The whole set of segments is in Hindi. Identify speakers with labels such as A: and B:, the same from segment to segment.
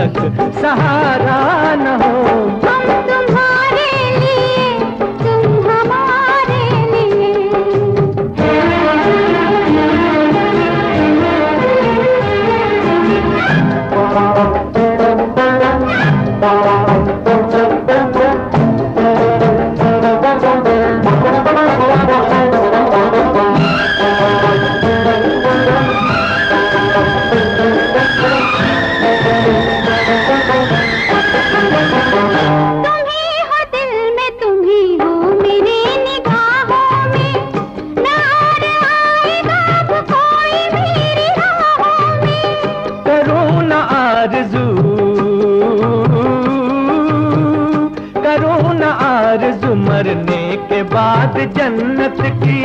A: बेशक सहारा न हो।
B: हम तुम्हारे लिए, तुम हमारे लिए।
A: मरने के बाद जन्नत की,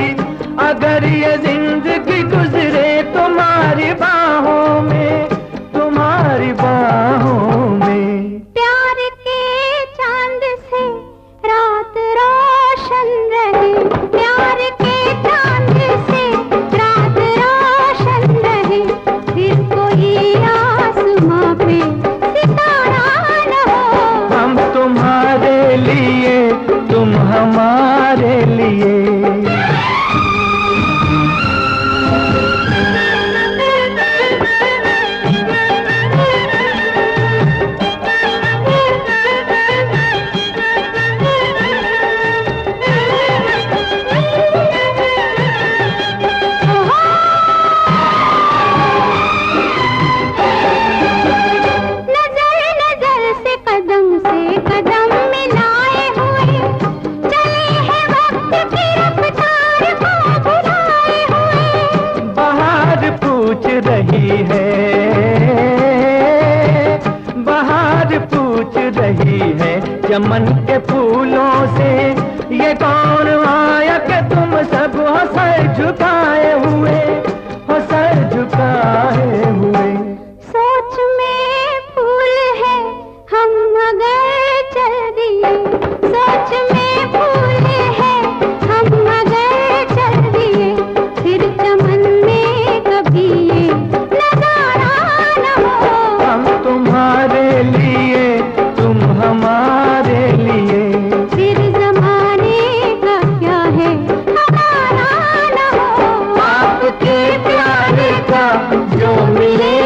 A: अगर ये जिंदगी गुजरे तुम्हारी बाहों में, तुम्हारी बाहों में।
B: प्यार के चांद से रात रोशन रहे, प्यार के चांद से रात रोशन रहे, फिर कोई आसमां पे सितारा न हो।
A: हम तुम्हारे लिए, तुम हमारे लिए। चमन के फूलों से ये कौन आया कि तुम सब हो सर झुकाए हुए, हो सर झुकाए हुए।
B: सोच में फूल है हम मगर चल दिए, सोच में फूल है हम मगर चल दिए, फिर चमन में कभी ये नजारा न हो।
A: हम तुम्हारे लिए, तुम हमारे लिए,
B: फिर जमाने का क्या है हमारा न हो।
A: आपके प्यार का जो मिले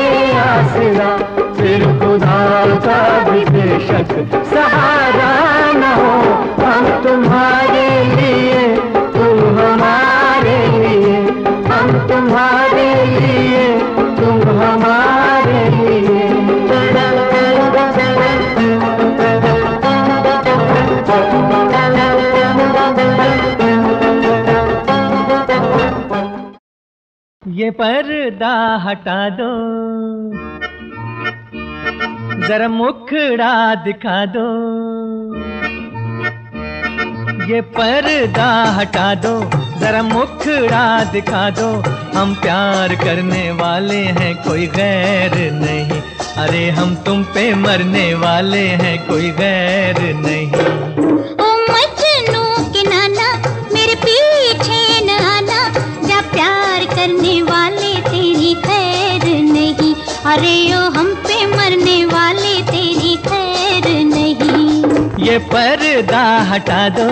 A: आसरा, फिर खुदा का भी बेशक सहारा न हो। हम तुम्हारे लिए, तुम हमारे लिए, हम तुम्हारे लिए, तुम हमारे लिए। ये पर्दा हटा दो, जरा मुखड़ा दिखा दो। ये पर्दा हटा दो, जरा मुखड़ा दिखा दो। हम प्यार करने वाले हैं, कोई गैर नहीं। अरे हम तुम पे मरने वाले हैं, कोई गैर नहीं।
B: ओ मजनू के नाना मेरे पीछे न आना, जा प्यार करने वाले तेरी खैर नहीं। अरे ओ हम पे मरने वाले तेरी खैर नहीं।
A: ये पर्दा हटा दो।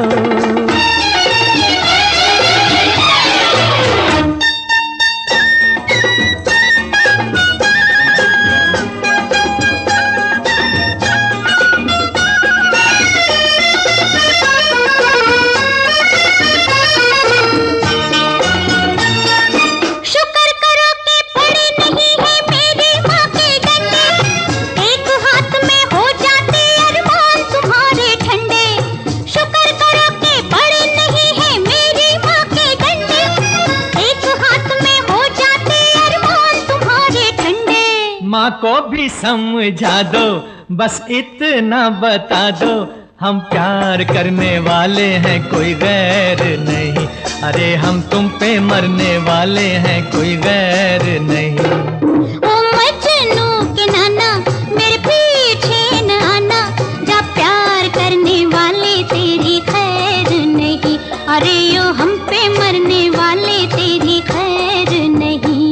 A: माँ को भी समझा दो, बस इतना बता दो। हम प्यार करने वाले हैं, कोई गैर नहीं। अरे हम तुम पे मरने वाले हैं, कोई गैर नहीं।
B: ओ मजनू के नाना मेरे पीछे न आना, जा प्यार करने वाले तेरी खैर नहीं। अरे ओ हम पे मरने वाले तेरी खैर नहीं।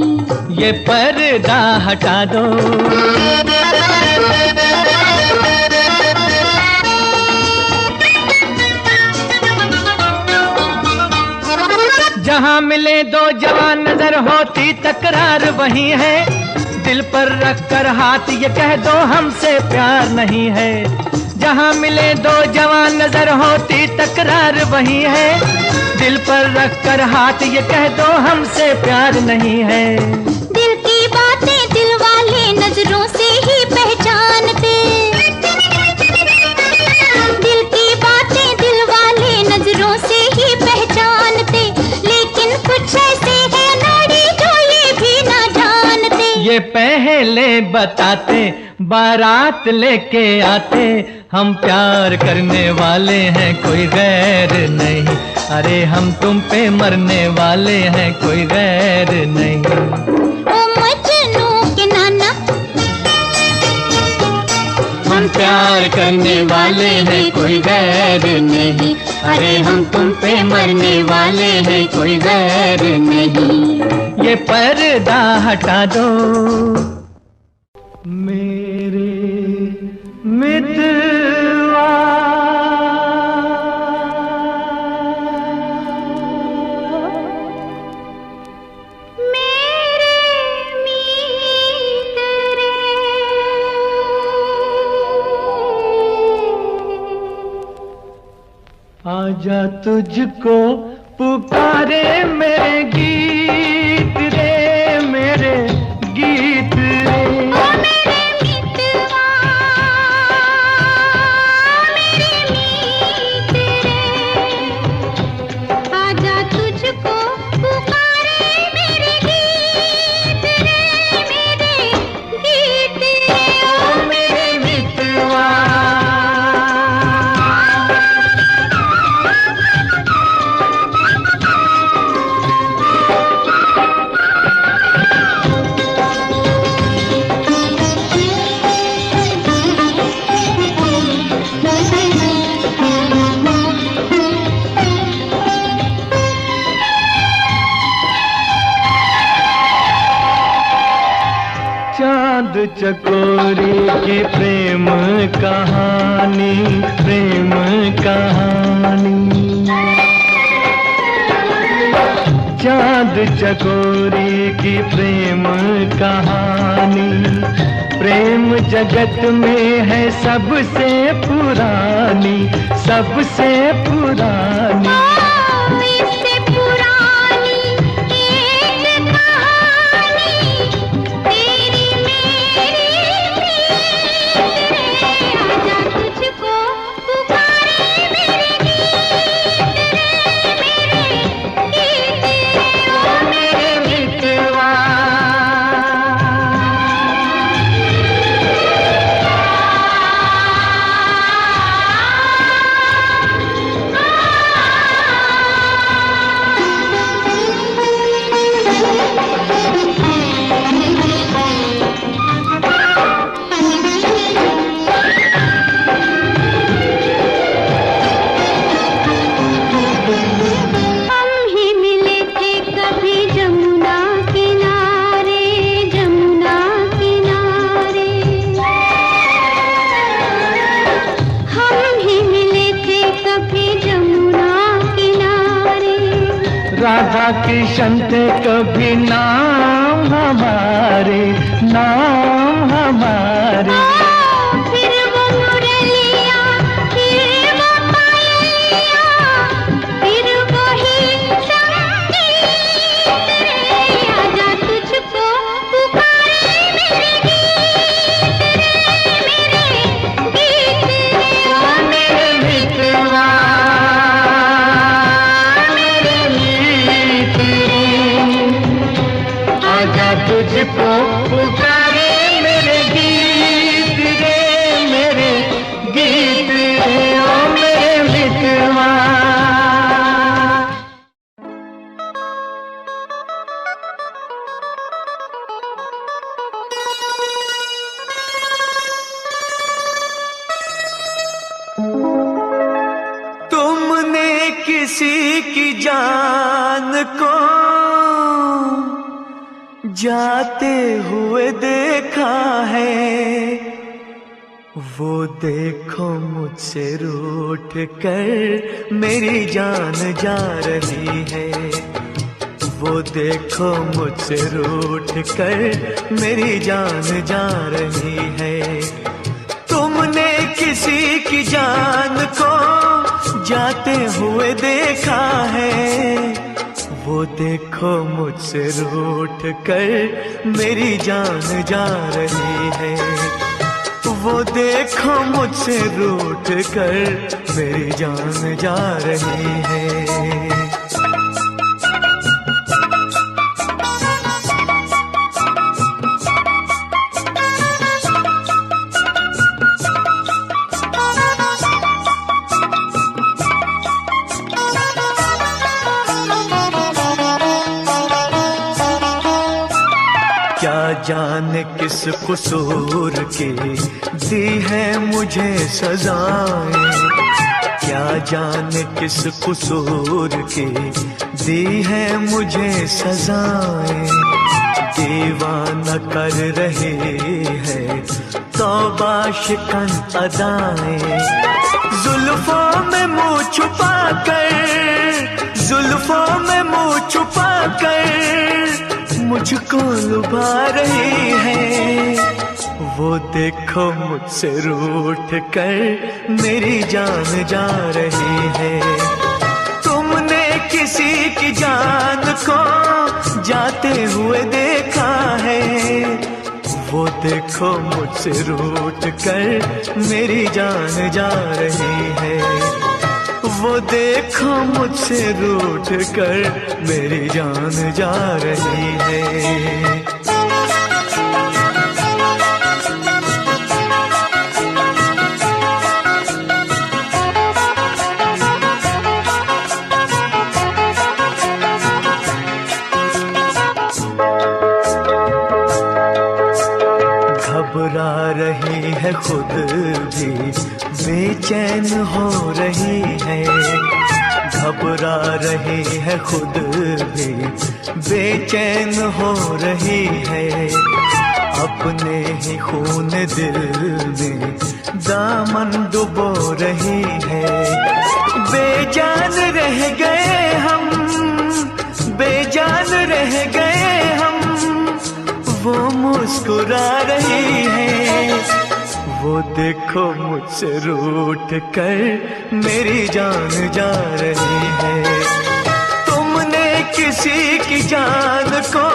A: ये पर्दा हटा दो। जहाँ मिले दो जवान नजर होती तकरार वही है, दिल पर रख कर हाथ ये कह दो हमसे प्यार नहीं है। जहाँ मिले दो जवान नजर होती तकरार वही है, दिल पर रख कर हाथ ये कह दो हमसे प्यार नहीं है।
B: दिल की बातें दिल वाले नजरों से ही पहचानते, दिल की बातें दिल वाले नजरों से ही पहचानते, लेकिन कुछ ऐसे हैं नाड़ी जो ये भी ना जानते।
A: ये पहले बताते बारात लेके आते, हम प्यार करने वाले हैं कोई गैर नहीं। अरे हम तुम पे मरने वाले हैं कोई गैर नहीं।
B: ओ मजनू के नाना,
A: हम प्यार करने वाले हैं कोई गैर नहीं। अरे हम तुम पे मरने वाले हैं कोई गैर नहीं। ये पर्दा हटा दो मेरे मितवा,
B: मेरे मीतरे,
A: आजा तुझको पुकारे मेरे गीत रे, मेरे गीत रे।
B: ओ मेरे मितवा, मेरे मीतरे, आजा तुझको पुकारे मेरे गीत रे, मेरे गीत रे।
A: ओ मेरे मितवा, चांद चकोरी की प्रेम कहानी, प्रेम कहानी। चांद चकोरी की प्रेम कहानी, प्रेम जगत में है सबसे पुरानी, सबसे पुरानी।
B: इससे पुरानी एक कहानी तेरी मेरी आजा तुझको पुकारे मेरे गीत रे, मेरे गीत रे। ओ मेरे
A: मितवा,
B: हम ही मिले थे कभी जमुना किनारे, जमुना किनारे। हम ही मिले थे कभी जमुना किनारे।
A: राधा कृष्ण थे कभी नाम हमारे, नाम हमारे।
B: फिर वो मुरलिया, फिर वो पायलिया, फिर वही संगीत रे। आजा तुझको पुकारे मेरे गीत रे, मेरे गीत रे।
A: ओ मेरे मितवा, मेरे मीत रे, आजा तुझको पुकारे मेरे गीत रे, मेरे गीत रे। ओ मेरे मितवा, तुमने किसी की जान को जाते हुए देखा है, वो देखो मुझसे रूठ कर मेरी जान जा रही है। वो देखो मुझसे रूठ कर मेरी जान जा रही है। तुमने किसी की जान को जाते हुए देखा है, वो देखो मुझसे रूठ कर मेरी जान जा रही है। वो देखो मुझसे रूठ कर मेरी जान जा रही है। क्या जाने किस कसूर की दी है मुझे सजाएं, क्या जाने किस कसूर की दी है मुझे सजाएं। दीवाना कर रहे हैं तौबा शिकन अदाएं, जुल्फों में मुँह छुपा कर, जुल्फों में मुँह छुपा कर मुझको लुभा रही है। वो देखो मुझसे रूठ कर मेरी जान जा रही है। तुमने किसी की जान को जाते हुए देखा है, वो देखो मुझसे रूठ कर मेरी जान जा रही है। वो देखो मुझसे रूठ कर मेरी जान जा रही है। घबरा रही है खुद भी बेचैन हो रही है, घबरा रही है खुद भी बेचैन हो रही है। अपने ही खून दिल में दामन डुबो रही है। बेजान रह गए हम, बेजान रह गए हम, वो मुस्कुरा रही है। वो देखो मुझसे रूठ कर मेरी जान जा रही है। तुमने किसी की जान को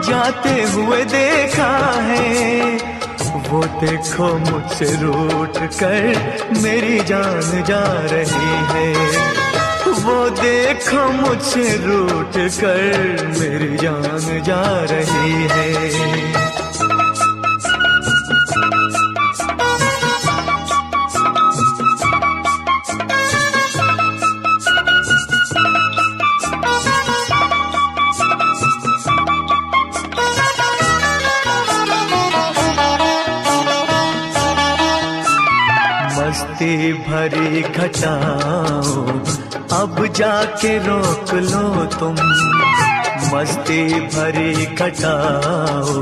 A: जाते हुए देखा है, वो देखो मुझसे रूठ कर मेरी जान जा रही है। वो देखो मुझसे रूठ कर मेरी जान जा रही है। मस्ती भरी घटाओ अब जाके रोक लो तुम, मस्ती भरी घटाओ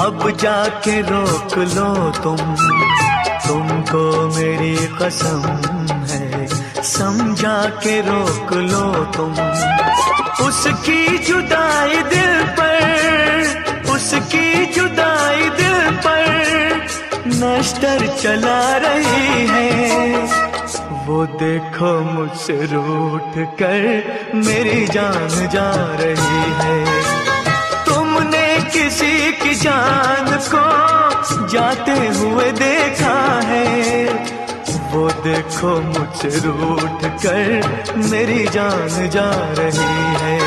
A: अब जाके रोक लो तुम। तुमको मेरी कसम है समझा के रोक लो तुम। उसकी जुदाई दिल पर, उसकी जुदाई दिल पर नश्तर चला रही है। वो देखो मुझसे रूठ कर मेरी जान जा रही है। तुमने किसी की जान को जाते हुए देखा है, वो देखो मुझसे रूठ कर मेरी जान जा रही है।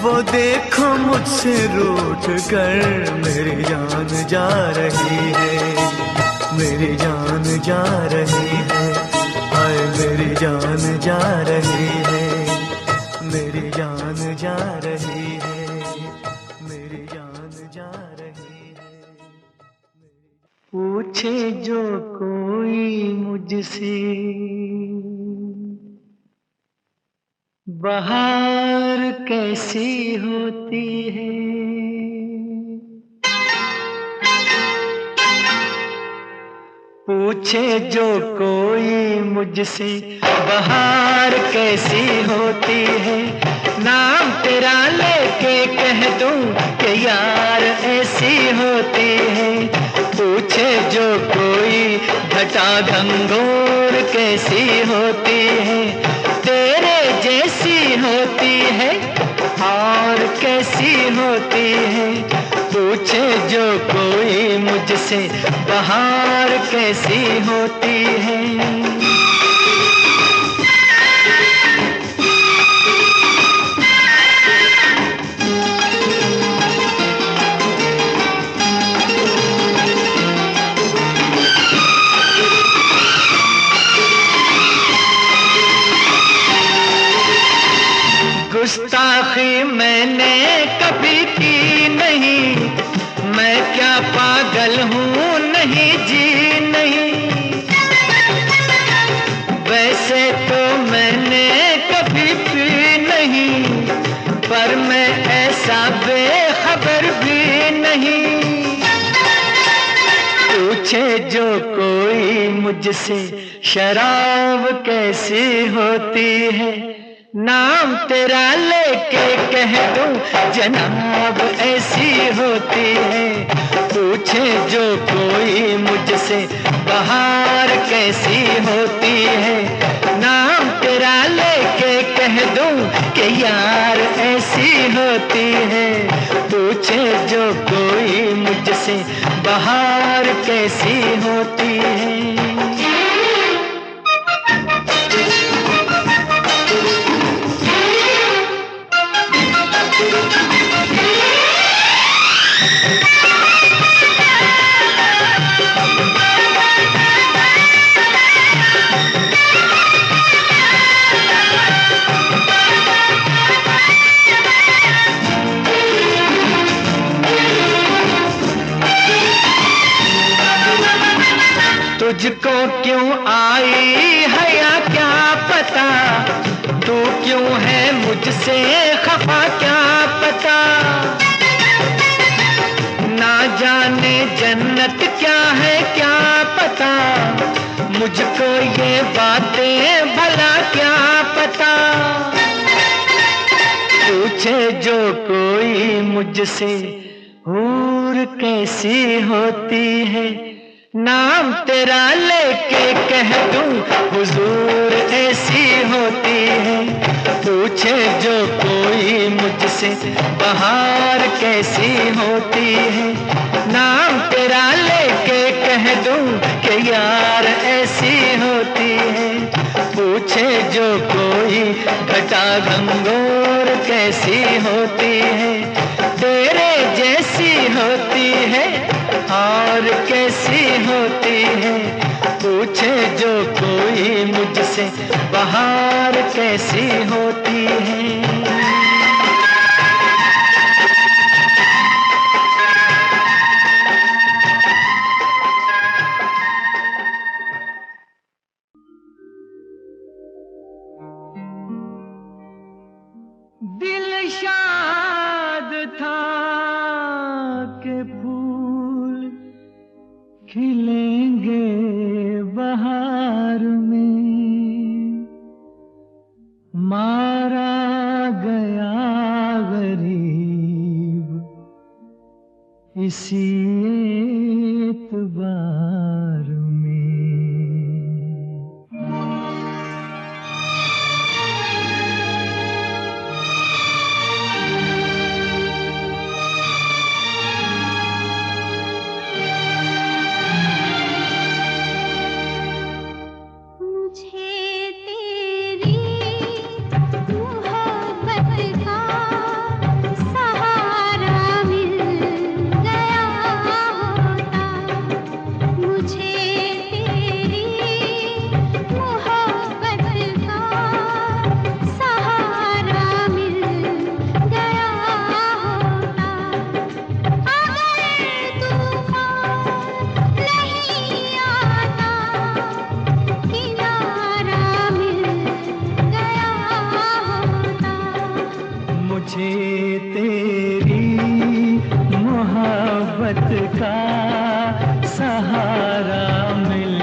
A: वो देखो मुझसे रूठ कर मेरी जान जा रही है। मेरी जान जा रही है, हाय मेरी जान जा रही है। मेरी जान जा रही है, मेरी जान जा रही है। पूछे जो कोई मुझसे बहार कैसी होती है, पूछे जो कोई मुझसे बहार कैसी होती है, नाम तेरा लेके कह दूं कि यार ऐसी होती है। पूछे जो कोई घटा घंघोर कैसी होती है, तेरे जैसी होती है और कैसी होती है। पूछे जो कोई मुझसे बहार कैसी होती है। गुस्ताखी मैंने कभी की नहीं, मैं क्या पागल हूँ नहीं जी नहीं। वैसे तो मैंने कभी पी नहीं, पर मैं ऐसा बेखबर भी नहीं। पूछे जो कोई मुझसे शराब कैसी होती है, नाम तेरा लेके कह दूं जनाब ऐसी होती है। पूछे जो कोई मुझसे बहार कैसी होती है, नाम तेरा लेके कह दूं कि यार ऐसी होती है। पूछे जो कोई मुझसे बहार कैसी होती है। तुझको क्यों आई है या क्या पता, तू क्यों है मुझसे खफा क्या पता। ना जाने जन्नत क्या है क्या पता, मुझको ये बातें भला क्या पता। पूछे जो कोई मुझसे हूर कैसी होती है, नाम तेरा लेके कह दूं हुजूर ऐसी होती है। पूछे जो कोई मुझसे बहार कैसी होती है, नाम तेरा लेके कह दूं कि यार ऐसी होती है। पूछे जो कोई घटा घंघोर कैसी होती है, तेरे जैसी होती है और कैसी होती है। पूछे जो कोई मुझसे बहार कैसी होती है। दिल शाद था के फूल खिलेंगे बहार में, मारा गया गरीब इसी एतबार में। मोहब्बत का सहारा मिल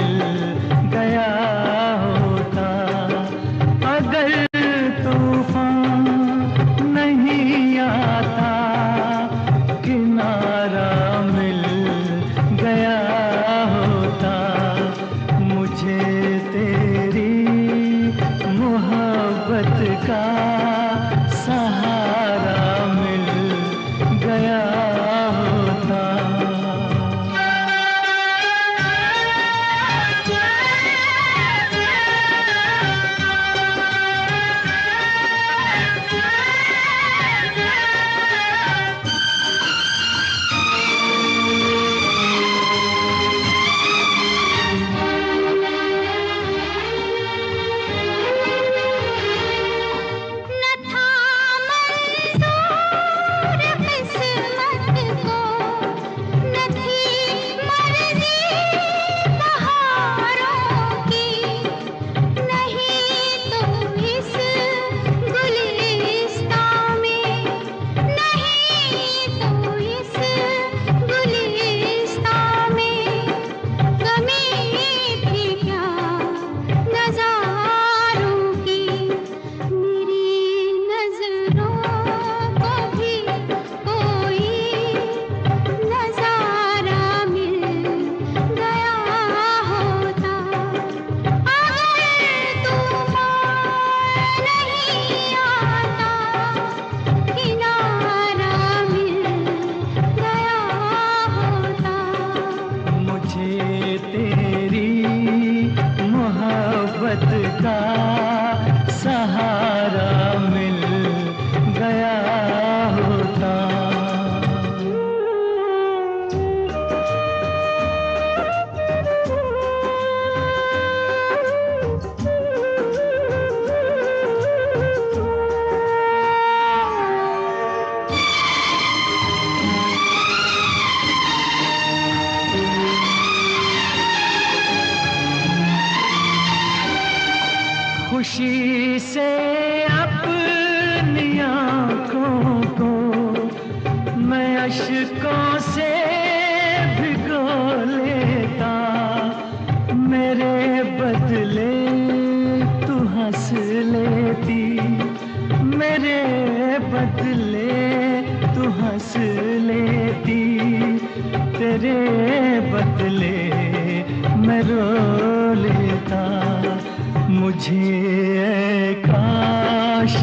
A: अश्कों से भिगो लेता, मेरे बदले तू हंस लेती, मेरे बदले तू हंस लेती, तेरे बदले मैं रो लेता। मुझे काश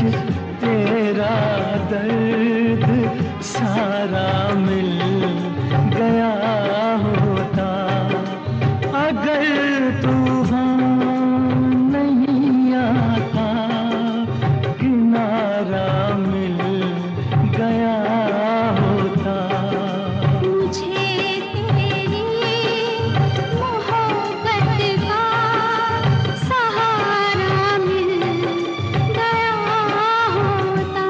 A: तेरा दर्द सारा मिल गया होता, अगर तूफान नहीं आता, किनारा मिल गया होता।
B: मुझे तेरी मोहब्बत का सहारा मिल गया होता।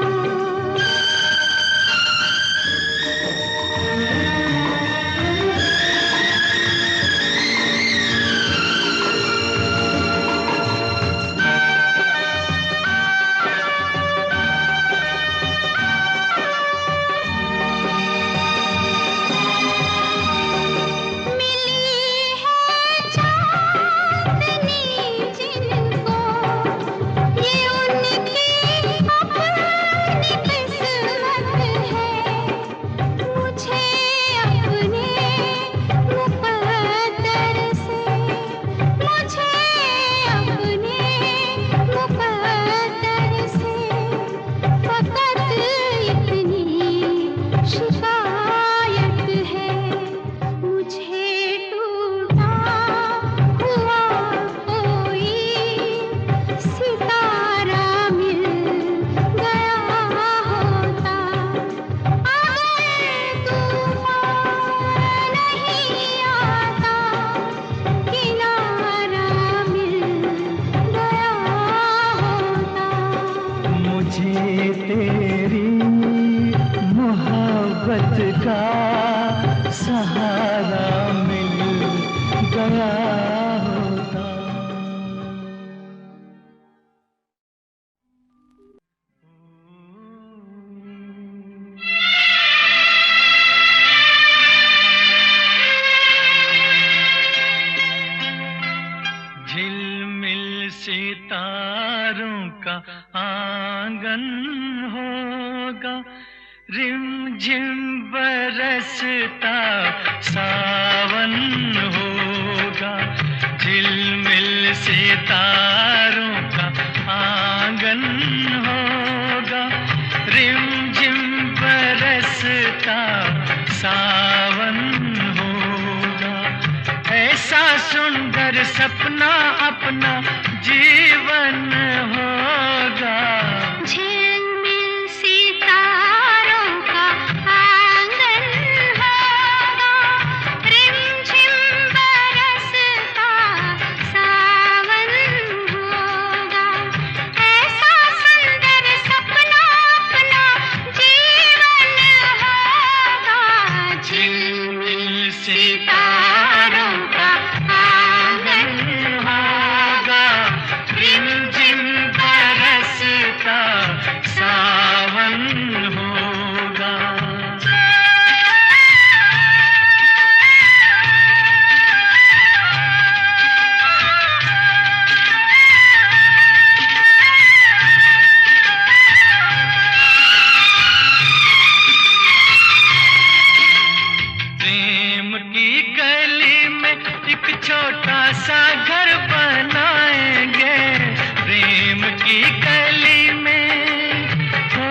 A: तेरी मोहब्बत का सहारा मिल गया होता। झिलमिल सितारों का आंगन होगा, रिमझिम बरसता सावन होगा। झिलमिल सितारों का आंगन होगा, रिमझिम बरसता सावन होगा। ऐसा सुंदर सपना अपना जीवन होगा।
B: झिलमिल सितारों का आंगन होगा, रिमझिम बरसता सावन होगा। ऐसा सुंदर सपना अपना जीवन होगा। झिलमिल सितारों का आंगन होगा, रिमझिम बरसता सावन होगा। प्रेम की गली में एक छोटा सा घर बनाएंगे, प्रेम की गली में हो,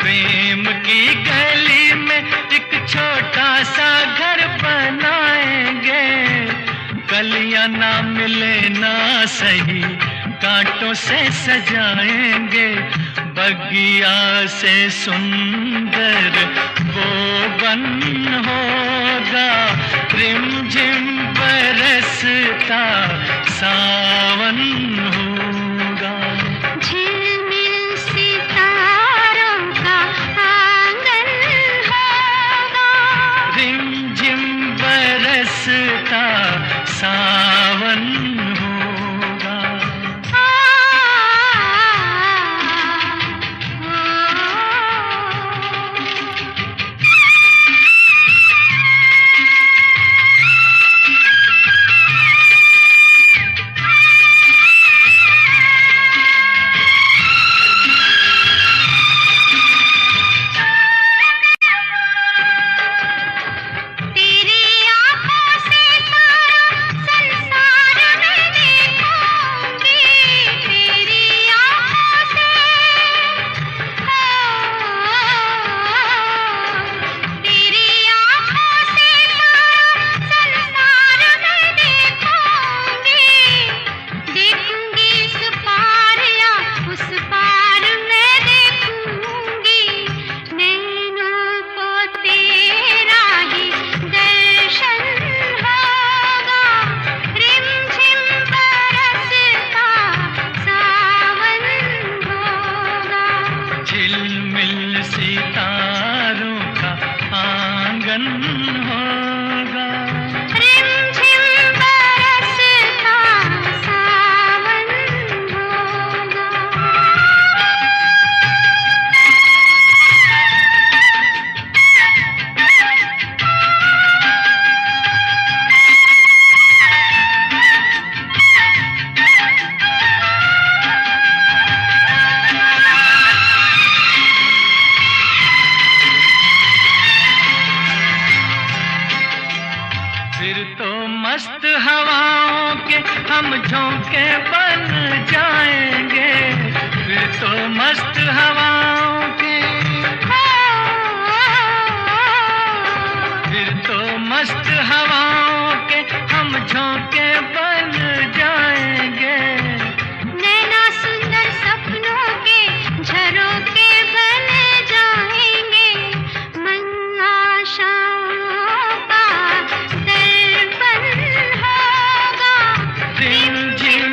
B: प्रेम की गली में एक छोटा सा घर बनाएंगे। गलियां ना मिले ना सही, कांटों से सजाएंगे। बगिया से सुंदर वो बन होगा, रिमझिम बरसता सावन होगा। झिलमिल सितारों का आंगन होगा,
A: रिमझिम बरसता सावन होगा।
B: आ, आ, आ,
A: आंगन होगा।
B: रिमझिम बरसता सावन होगा।
A: फिर तो मस्त हवाओं के हम झोंके बन जाएंगे। फिर तो मस्त हवाओं के, फिर तो मस्त हवाओं के हम झोंके बन जाएंगे।
B: नैना सुंदर सपनों के झरोखे बन जाएंगे। मन आशाओं का दर्पण होगा।
A: रिमझिम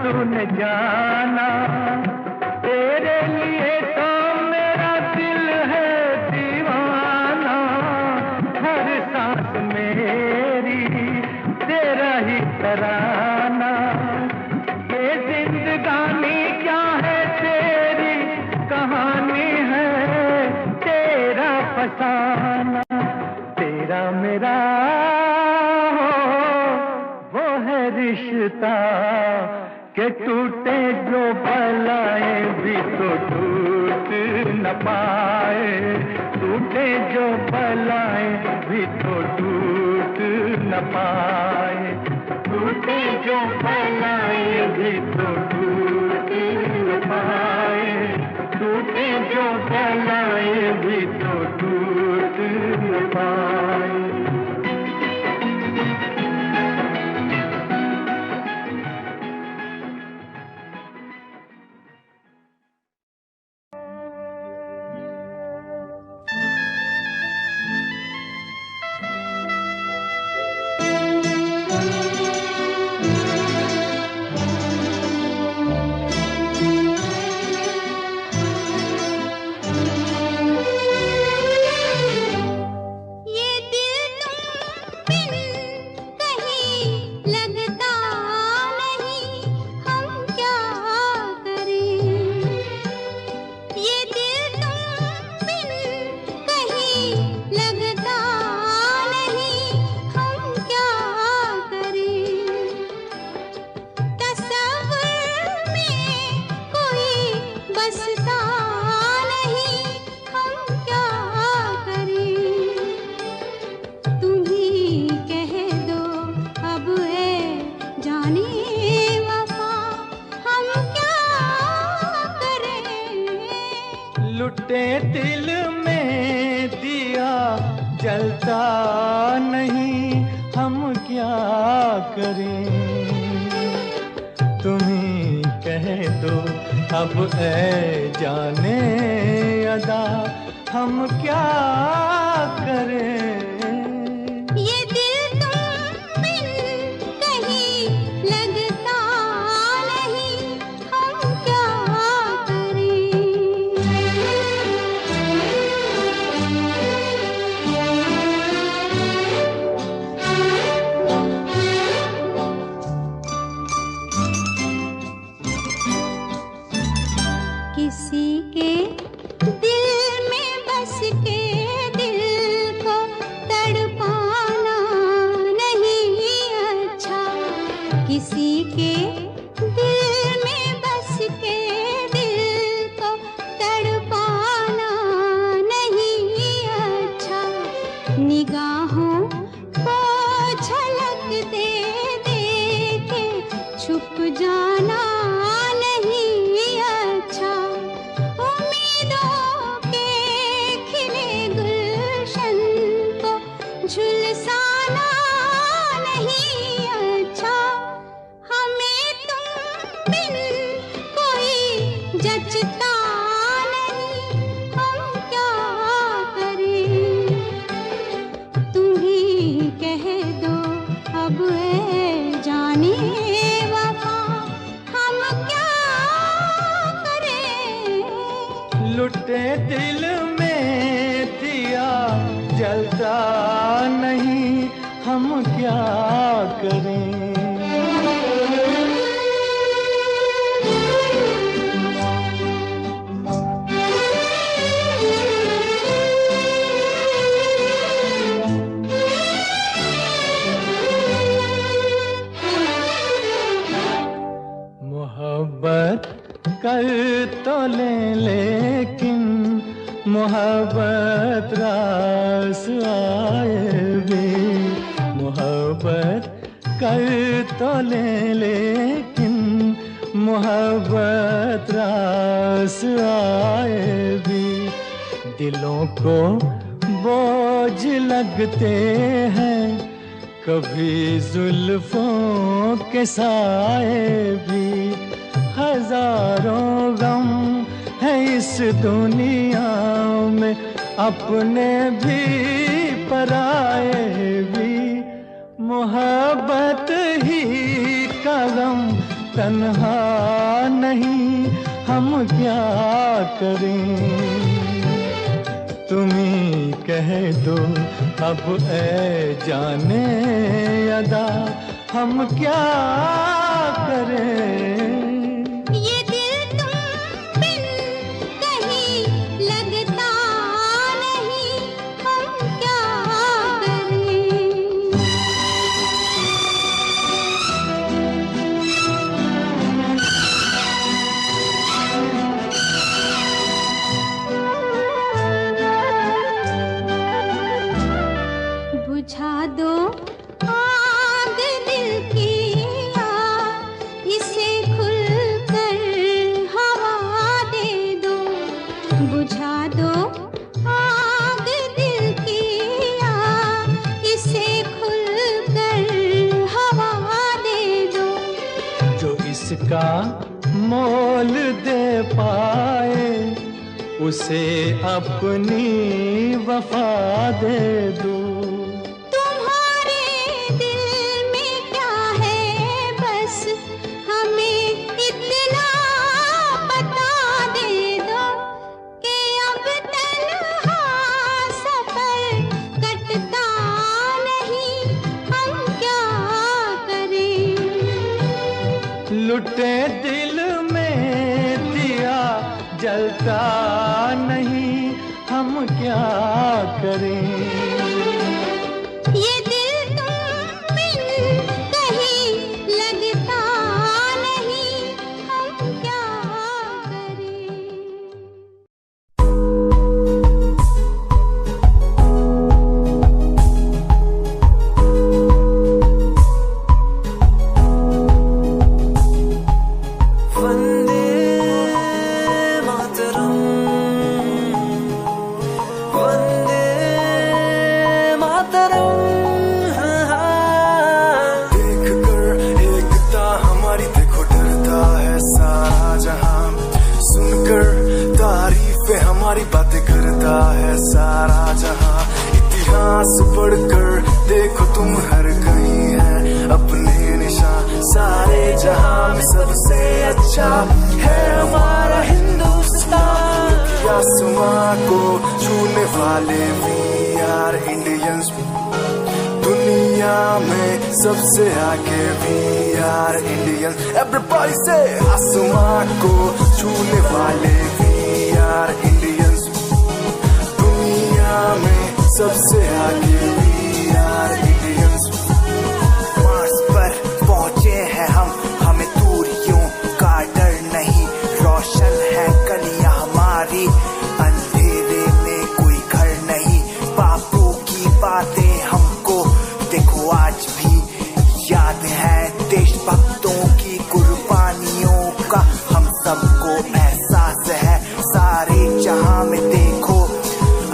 A: तूने जाना, तेरे लिए तो मेरा दिल है दीवाना, हर सांस मेरी तेरा ही तराना। ये जिंदगानी क्या है तेरी कहानी है, तेरा फसाना, तेरा मेरा वो है रिश्ता के टूटे जो भलाए भी तो टूट न पाए, टूटे जो भलाए भी तो टूट न पाए, टूटे जो भलाए भी तो टूट न पाए, टूटे जो भलाए भी तो टूट न पाए। लुटे दिल में दिया जलता नहीं, हम क्या करें, तुम्ही कह दो अब ऐ जाने अदा, हम क्या करें।
B: किसी के दिल में बस के दिल को तड़पाना नहीं अच्छा, किसी के दिल में बस के दिल को तड़पाना नहीं अच्छा, निगाहों को झलक दे दे के छुप जाना झुलसाना नहीं अच्छा, हमें तुम बिन कोई जचता नहीं, हम क्या करें, तुम ही कह दो अब है जाने वफा, हम क्या करें।
A: लुटे दिल में दिया जलता नहीं, हम क्या करें। मोहब्बत कर तो ले लेकिन मोहब्बत रास आए भी, मोहब्बत कर तो ले लेकिन मोहब्बत रास आए भी, दिलों को बोझ लगते हैं कभी जुल्फों के साए भी, हजारों गम है इस दुनिया में अपने भी पराए भी, मोहब्बत ही का गम तन्हा नहीं हम क्या करें, तुम्ही कह दो अब ऐ जाने अदा हम क्या करें।
B: ये दिल तुम बिन कहीं लगता नहीं हम क्या करें। बुझा दो आग दिल की, इसे खुलकर हवा दे दो। बुझा दो आग दिल की, इसे खुलकर हवा दे दो।
A: जो इसका मोल दे पाए उसे अपनी वफा दे दो।
B: तुम्हारे दिल में क्या है बस हमें इतना बता दे दो कि अब तन्हा सफर कटता नहीं हम क्या करें।
A: लुटे दिल में दिया जलता नहीं हम क्या करें।
B: ये दिल तुम बिन कहीं लगता नहीं हम क्या करें।
C: वंदे मातरम, वंदे मातरम। देख कर एकता हमारी देखो डरता है सारा जहां, सुनकर तारीफें हमारी बातें करता है सारा जहां। इतिहास पढ़कर देखो तुम हर कहीं है अपने निशान, सारे जहां में सबसे अच्छा है हमारा हिंदुस्तान। आसमां को छूने वाले वी आर इंडियंस, दुनिया में सबसे आगे वी आर इंडियंस। एवरीबॉडी से आसमां को छूने वाले वी आर इंडियंस, दुनिया में सबसे आगे वी आर इंडियंस। मार्स पर पहुंचे हैं हम, हमें दूरियों का डर नहीं, रोशन है गलियां हमारी, अंधेरे में कोई घर नहीं। बापू की बातें हमको देखो आज भी याद है, देशभक्तों की कुर्बानियों का हम सबको एहसास है। सारे जहां में देखो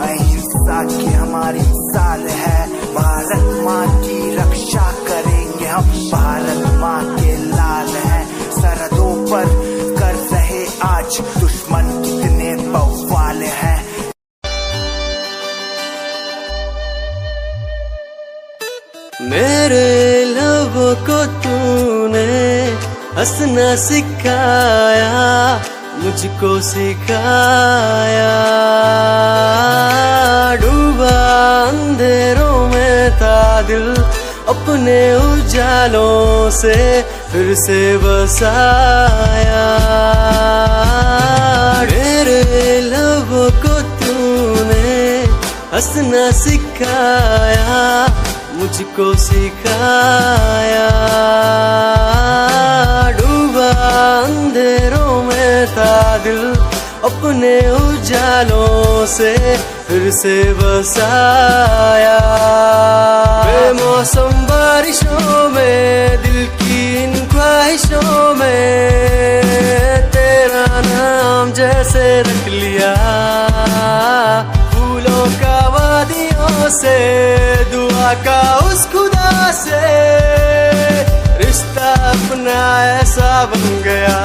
C: अहिंसा की हमारी मिसाल है। भारत माँ की रक्षा करेंगे हम, भारत माँ के लाल हैं। सरहदों पर कर रहे आज दुश्मन कितने बवाल हैं।
D: मेरे लबों को तूने हंसना सिखाया, मुझको सिखाया। डूबा अंधेरों में था दिल, अपने उजालों से फिर से बसाया। मेरे लबों को तूने हंसना सिखाया, मुझको सिखाया। डूबा अंधेरों में था दिल, अपने उजालों से फिर से बसाया। बेमौसम बारिशों में, दिल की इन ख्वाहिशों में, तेरा नाम जैसे रख लिया। फूलों का वादियों से, दुआ का उस खुदा से, रिश्ता अपना ऐसा बन गया।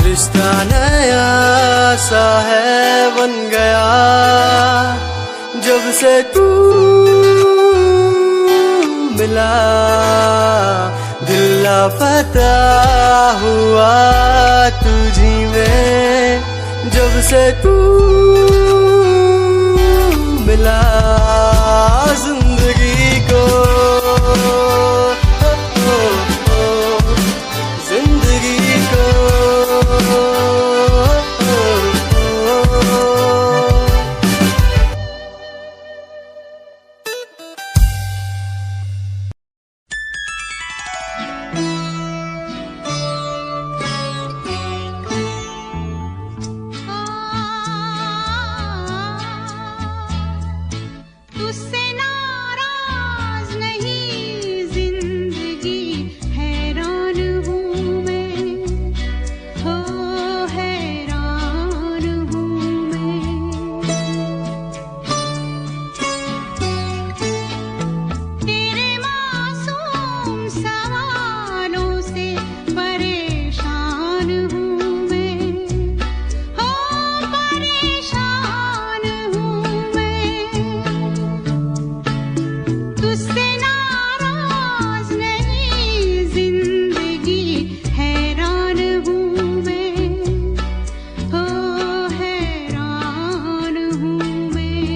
D: रिश्ता नया सा है बन गया, जब से तू मिला दिल लापता हुआ तुझी में जब से तू मिला जिंदगी को, जिंदगी को।
B: तुझसे नाराज नहीं जिंदगी, हैरान हूँ मैं, हो हैरान हूँ मैं। तेरे मासूम सवालों से परेशान हूँ मैं, हो परेशान हूँ मैं। तुझसे नाराज नहीं जिंदगी, हैरान हूँ मैं, हो हैरान हूँ मैं।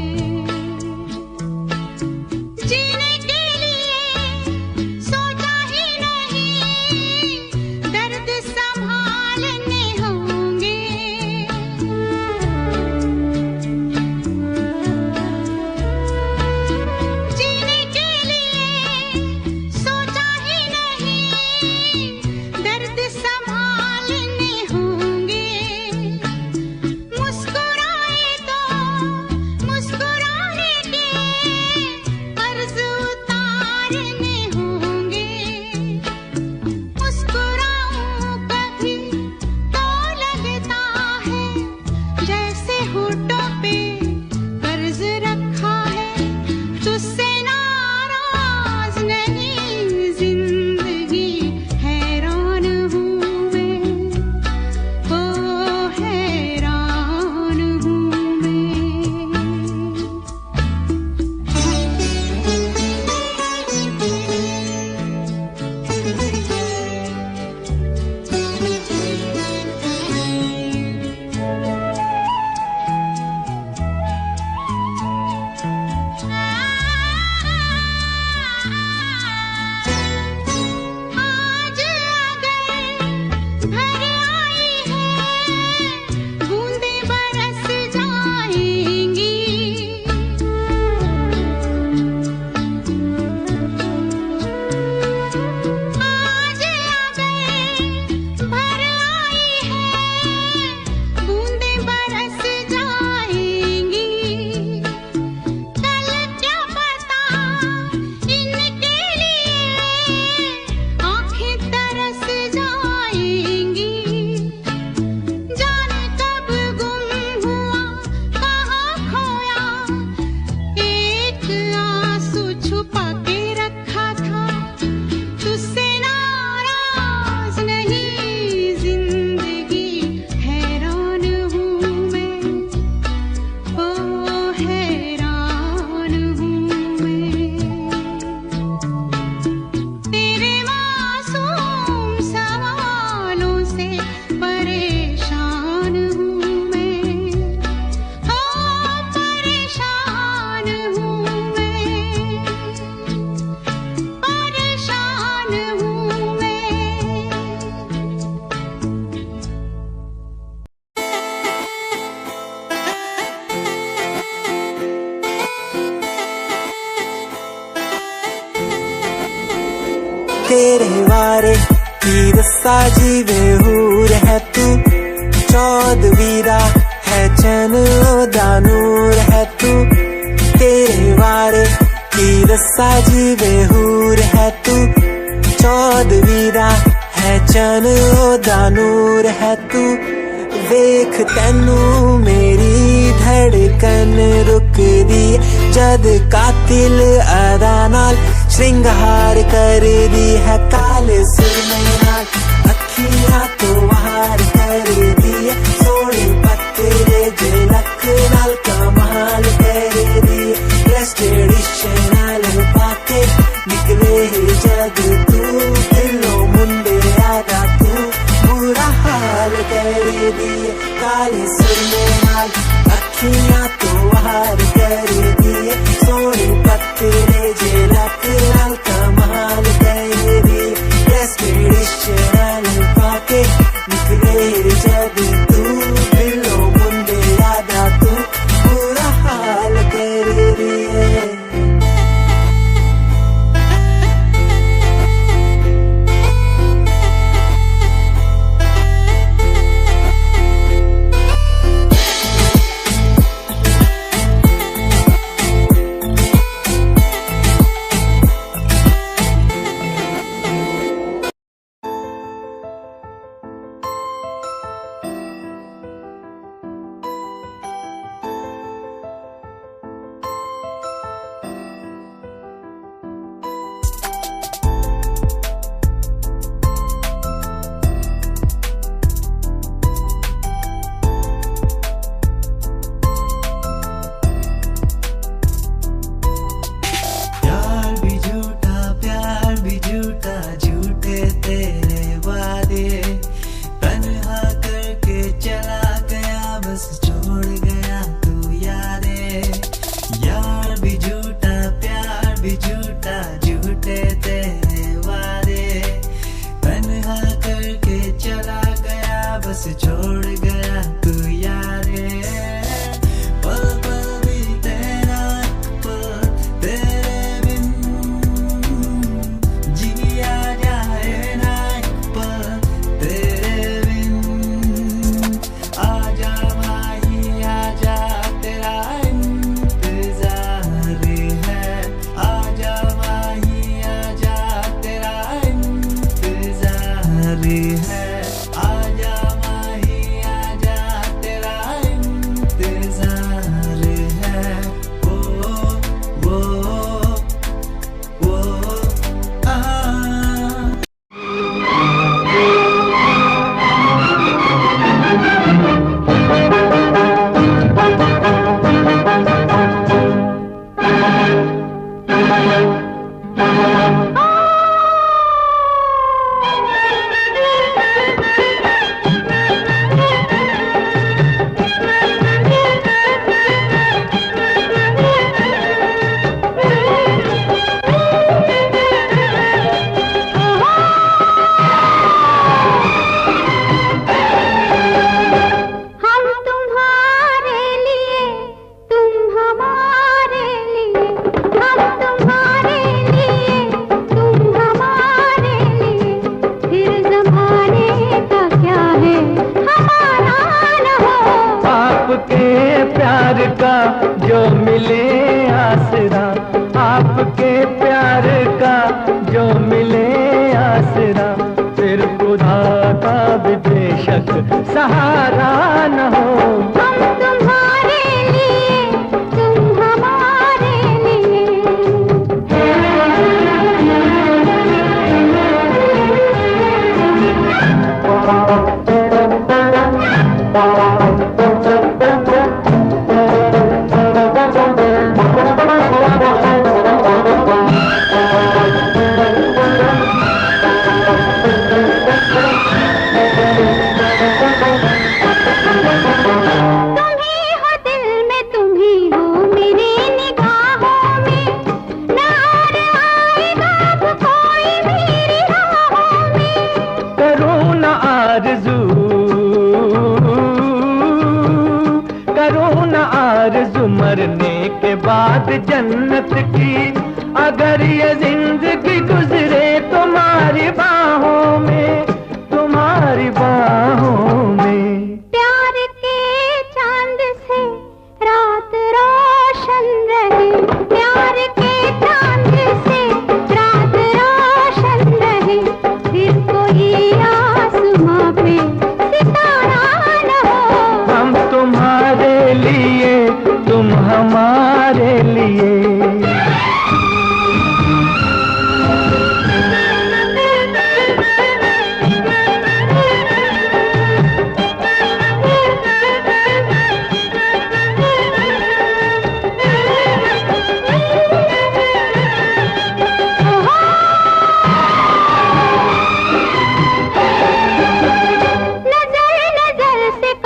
B: जीने के लिए सोचा ही नहीं, दर्द संभालने होंगे। जीने के लिए सोचा ही नहीं, दर्द संभालने होंगे। मुस्कुराए तो मुस्कुराने के कर्ज उतारने होंगे। मुस्कुराऊं कभी तो लगता है जैसे होठों पे कर्ज रखा है। तुझसे नाराज नहीं जिंदगी, हैरान हूँ मैं, हो हैरान हूँ मैं। आज अगर भर आई है, बूंदे बरस जाएंगी। आज अगर भर आई है, बूंदे बरस जाएंगी। कल क्या पता इनके लिए आँखें तरस जाएंगी। जाने कब गुम हुआ, कहाँ खोया, एक आंसू छुपा के रखा था। तुझसे नाराज नहीं जिंदगी, हैरान हूँ मैं, हो हैरान हूँ मैं। तेरे मासूम सवालों से परेशान हूँ मैं, हो परेशान हूँ मैं, परेशान हूँ मैं।
D: तेरे वारे की दस्ता जीवे हूर है तू, चौदवीरा है चैन दानूर है तू। तेरे वारे की दस्ता जीवे हूर है तू, चौदवीरा है चैन दानूर है तू। वेख तैनू मेरी धड़कन रुकदी, जद कातिल अदा नाल श्रृंगार कर दी है। काले सुरमे नाल अखियां तो वार कर दी है, सोने पत्ते झलक नाल कमाल कर दी है। गेस्ट एडिशन नाल पाके निकले जग तू, दिलों मुन कर दिए, काले सुर में हाल अखियां तो हार कर दिए, सोने पत्ते जेलक लाल कमाल कर दिए, एक्सपीडिशन पाके निकले जब तू दिलो मुंडे यादा तू बुरा हाल कर दिए।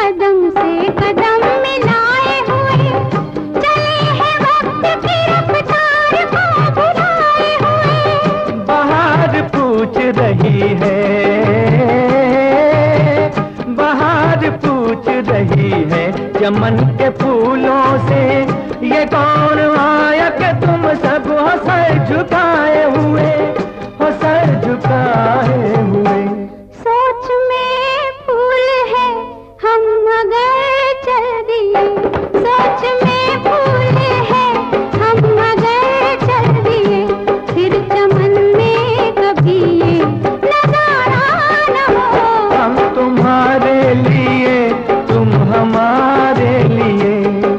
B: कदम से कदम मिलाए हुए चले हैं वक्त की रफ्तार को भुलाए हुए।
A: बाहर पूछ रही है, बाहर पूछ रही है चमन के फूलों से, ये कौन आया कि तुम सब हो सर झुकाए हुए, हो सर झुकाए हुए।
B: सोच में फूल है हम मगर चल दिए, सोच में फूल है हम मगर चल दिए, फिर चमन में कभी ये नजारा न हो।
A: हम तुम्हारे लिए तुम हमारे लिए,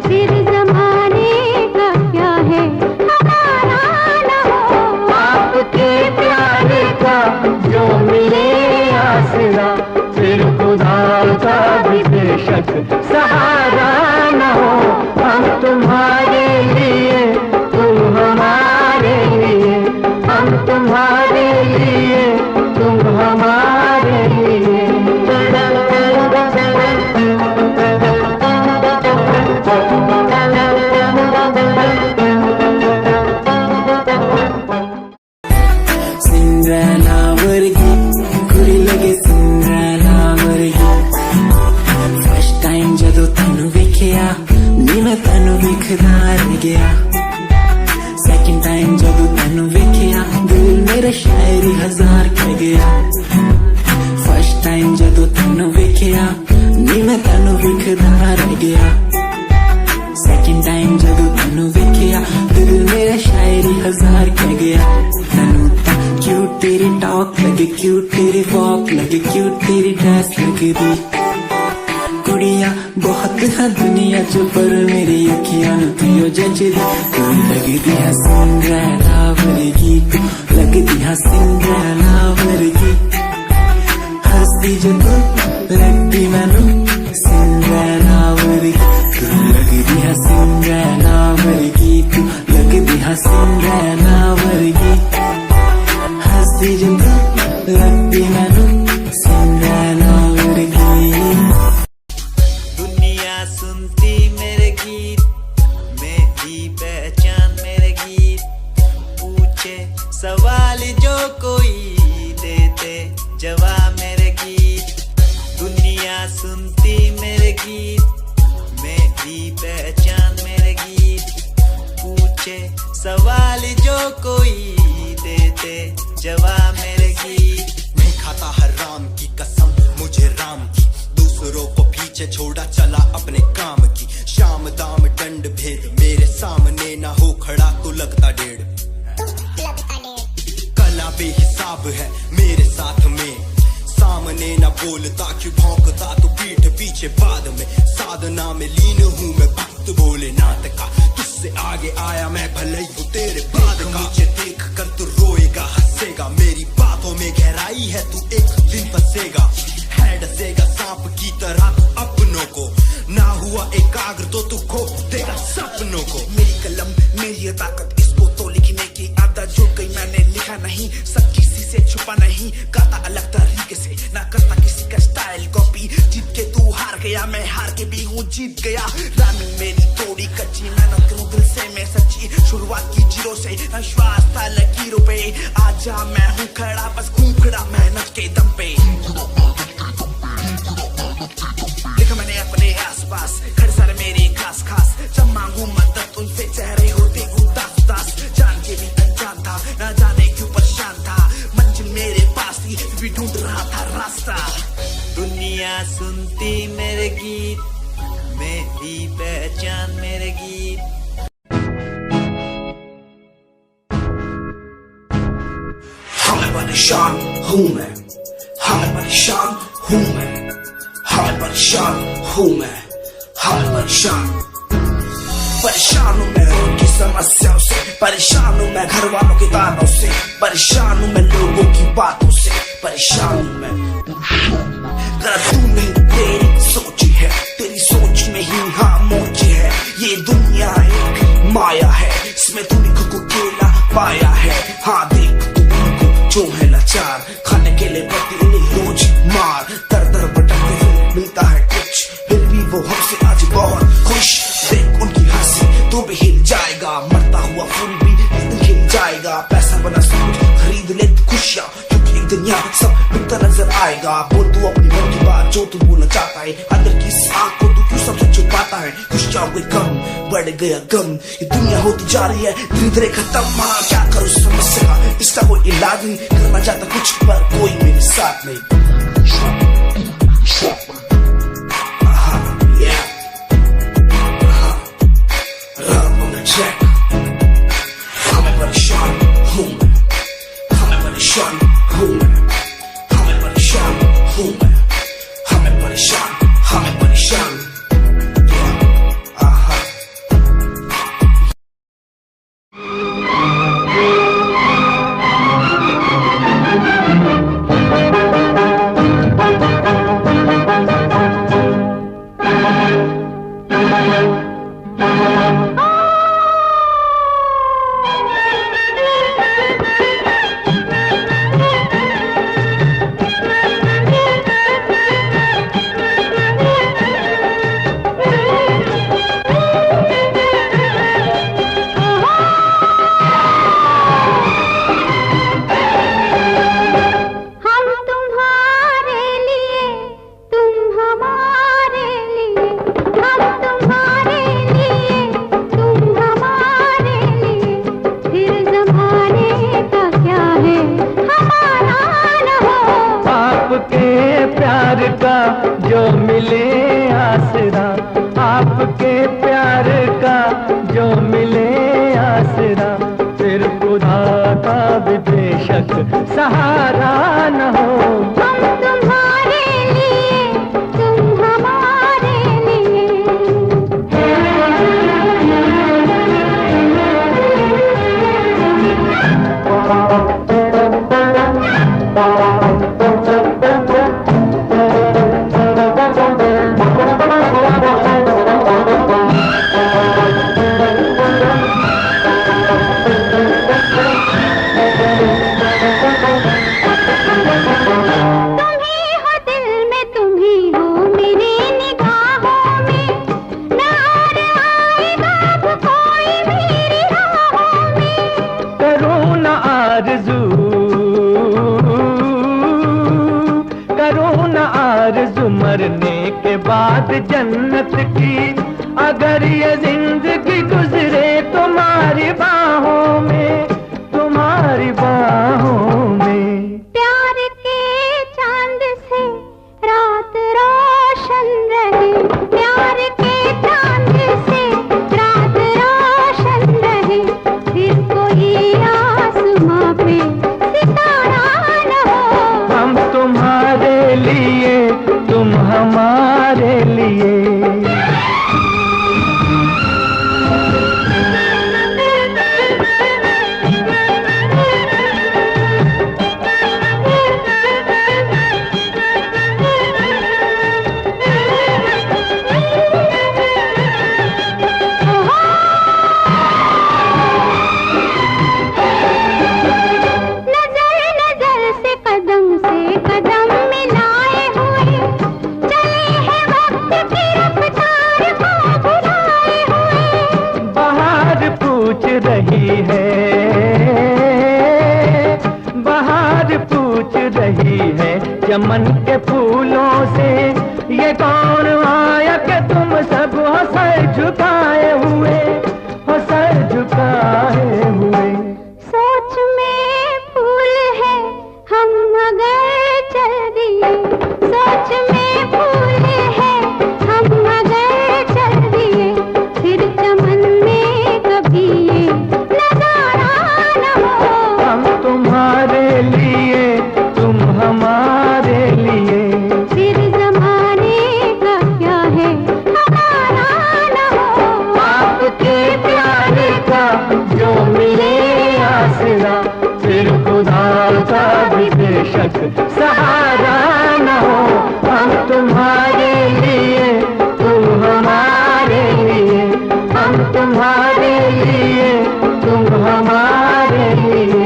B: फिर जमाने का क्या है हमारा न हो।
A: आपके प्यार का जो मिले आसरा, फिर खुदा का भी बेशक सहारा न हो। हम तुम्हारे लिए तुम हमारे लिए, हम तुम्हारे लिए तुम हमारे लिए।
D: सिंड्रेला वर्गी कुड़ी लगे सिंड्रेला वर्गी। फर्स्ट टाइम जदों तैनू वेखिया नी मैं तैनू वेखदा रह गया। सेकंड टाइम जदों तैनू वेखिया दिल मेरा शायरी हजार कह गया। फर्स्ट टाइम जदों तैनू वेखिया नी मैं तैनू वेखदा रह गया। सेकंड टाइम जदों तैनू वेखिया दिल मेरा शायरी हजार कह गया। तैनू क्यूट तेरी टॉक लगे, क्यूट तेरी वॉक लगे, क्यूट तेरी ड्रेस लगे दी। कुड़िया बहुत है दुनिया च पर मेरी अखियां तुझो जचदी। तू लगदी है सिंड्रेला वर्गी, तू लगदी है सिंड्रेला वर्गी। हंसदी जो तू लगदी मैनू सिंड्रेला वर्गी। तू लगदी है सिंड्रेला वर्गी, तू लगदी है सिंड्रेला वर्गी। हंसदी जो तू लगदी मैनू सिंड्रेला वर्गी।
E: दुनिया सुनती मेरे गीत, मेरी पहचान मेरे गीत। पूछे सवाल जो कोई देते जवाब मेरे गीत। दुनिया सुनती मेरे गीत, मेरी पहचान मेरे गीत। पूछे सवाल जो कोई देते जवाब मेरे गीत।
C: मैं खाता हराम की कसम मुझे राम की, दूसरों को पीछे छोड़ा चला अपने काम की। शाम दाम दंड भेद मेरे सामने ना हो खड़ा तो लगता डेढ़। कला बेहिसाब है मेरे साथ में, सामने ना बोलता क्यों भौंकता तो पीठ पीछे बाद में। साधना में लीन हूँ मैं भक्त भोलेनाथ का, तुझसे आगे आया मैं भले ही हूँ तेरे बाद का। नीचे देख कर तू रोएगा हंसेगा, मेरी बातों में गहराई है तू एक दिन फंसेगा। है डसेगा सांप की तरह तू अपनों को, ना हुआ एकाग्र तो तू खो देगा सपनों को।
F: मेरी कलम मेरी ये ताकत, इसको तो लिखने की आदत जुड़ गई। मैंने लिखा नहीं सब किसी से छुपा नहीं, गाता अलग तरीके से ना करता किसी का स्टाइल कॉपी। जीत के तू हार गया मैं हार के भी हूँ जीत गया। रानी मेरी थोड़ी कच्ची, मेहनत करूँ दिल से मैं सच्ची। शुरुआत की जीरो से विश्वास था लकीरों पे, आजा मैं हूँ खड़ा बस घूम खड़ा मेहनत के दम पे। देखा मैंने अपने आसपास खड़े सारे मेरे खास खास, जब मांगू मदद उनसे चेहरे होते उदास उदास। जान के भी अनजान था ना जाने क्यों परेशान था, मंजिल मेरे पास थी भी ढूंढ रहा था रास्ता।
E: दुनिया सुनती मेरे गीत, मेरी पहचान मेरे गीत।
F: हाय परेशान हूँ मैं, हाय परेशान हूँ मैं, हाय परेशान हूँ मैं, हाय परेशान। परेशान हूँ मैं रोग की समस्याओं से, परेशान हूँ मैं घर वालों के तानों से, परेशान हूँ मैं लोगों की बातों से, परेशान हूँ मैं। जरा तू नहीं तेरी सोच है, तेरी सोच में ही हाँ मोच है। ये दुनिया एक माया है, इसमें तूने खुद को अकेला पाया है। हाँ देख तू उनको जो है लाचार, खाने के लिए पड़ती उन्हें रोज मार। दर दर भटकते हुए मिलता है कुछ आएगा। बोल तू अपनी मन की बात जो तू बोलना चाहता है, अंदर की इस आग को तू क्यों सबसे छुपाता है। खुशियां हुए कम, बढ़ गया गम, ये दुनिया होती जा रही है धीरे धीरे खत्म। हाँ क्या करूँ समस्या का, इसका कोई इलाज नहीं, करना चाहता कुछ पर कोई मेरे साथ नहीं।
A: आपके प्यार का जो मिले आसरा, फिर खुदा का भी बेशक सहारा न हो।
B: हम तुम्हारे लिए, तुम हमारे लिए।
A: मरने के बाद जन्नत की, अगर ये जिंदगी गुजरे तुम्हारी बाहों में, तुम्हारी बाहों में।
B: प्यार के चांद से रात रोशन रहे, प्यार के चांद से रात रोशन रहे, फिर कोई आसमां पे सितारा न हो।
A: हम तुम्हारे लिए, तुम हमारे लिए। रही है बाहर पूछ रही है चमन के फूलों से, ये कौन आया कि तुम सब हो सर झुकाए हुए, हो सर झुकाए हुए।
B: सोच में फूल है हम मगर चल दिए, सोच में फूल है हम मगर चल दिए, फिर चमन में कभी नजारा न हो।
A: हम तुम्हारे लिए, तुम हमारे लिए,
B: फिर जमाने का क्या है हमारा न हो।
A: आपके प्यार का जो मिले आसरा, फिर खुदा का भी बेशक सहारा न हो। हम तुम्हारे लिए, तुम हमारे लिए, हम तुम्हारे लिए, तुम हमारे लिए।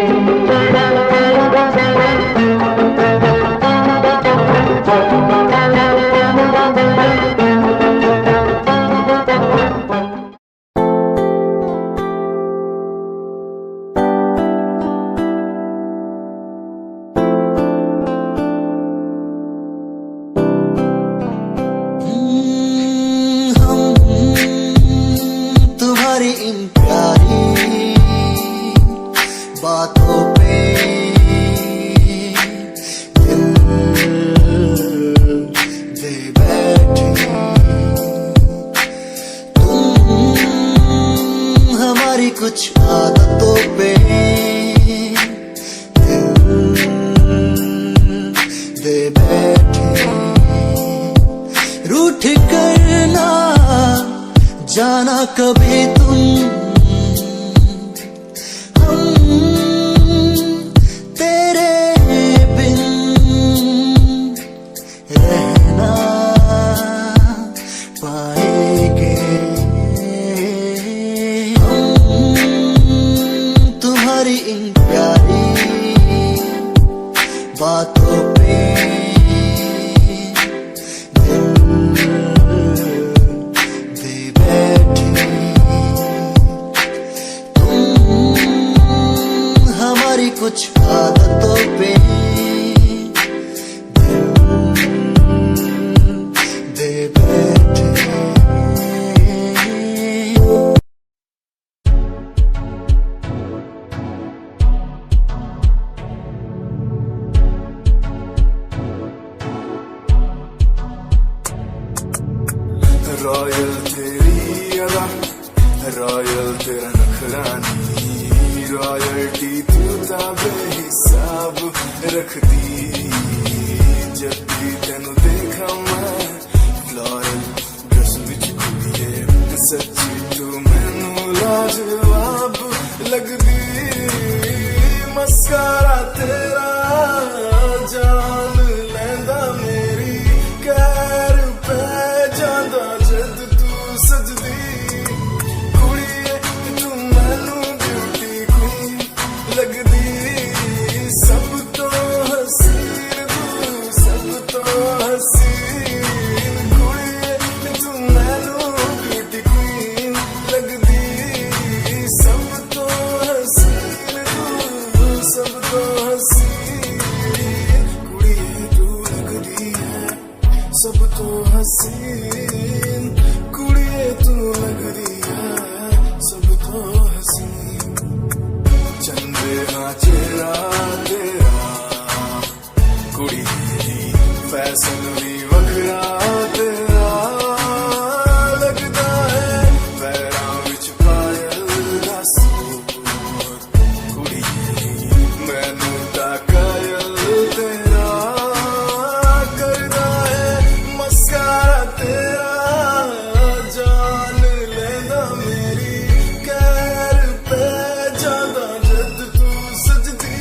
G: कुछ आदतों पे दे बैठे, रूठ करना जाना कभी तुम, हम तेरे बिन रहना पाएंगे, हम तुम्हारी इन प्यारी बातों पे दिल दे बैठे, तुम हमारी कुछ आदतों पे दिल दे बैठे।
C: रॉयल तेरी अदा, रॉयल तेरा नखरानी, रॉयल्टी तू बेहिसाब रखदी, जब भी तेनू देखा मैं फ्लोरल ड्रेस विच कुड़िए, सच्ची तू मैनू लाजवाब लगदी, मस्कारा तेरा जान लैंदा मेरी, कैर पे जांदा जद तू सजदी, कुड़िए तू मैनू ब्यूटी क्वीन लगदी, सब तो हसीन तू, सब तो हसीन, कुड़िए तू मैनू ब्यूटी क्वीन लगदी, सब तो हसीन तू, सब तो हसीन, कुड़िए तू लगदी है सब तो हसीन, कुड़िए तू लगदी है सब तो हसीन, चंद्रेहा चेहरा तेरा, कुड़िए फैशन भी वखरा तेरा, लगदा है पैरां विच पायल दा सूर, कुड़िए मैनू तां कायल तेरा, करदा है मस्कारा तेरा, जान लेंदा मेरी, कैर पे जांदा जद तू सजदी।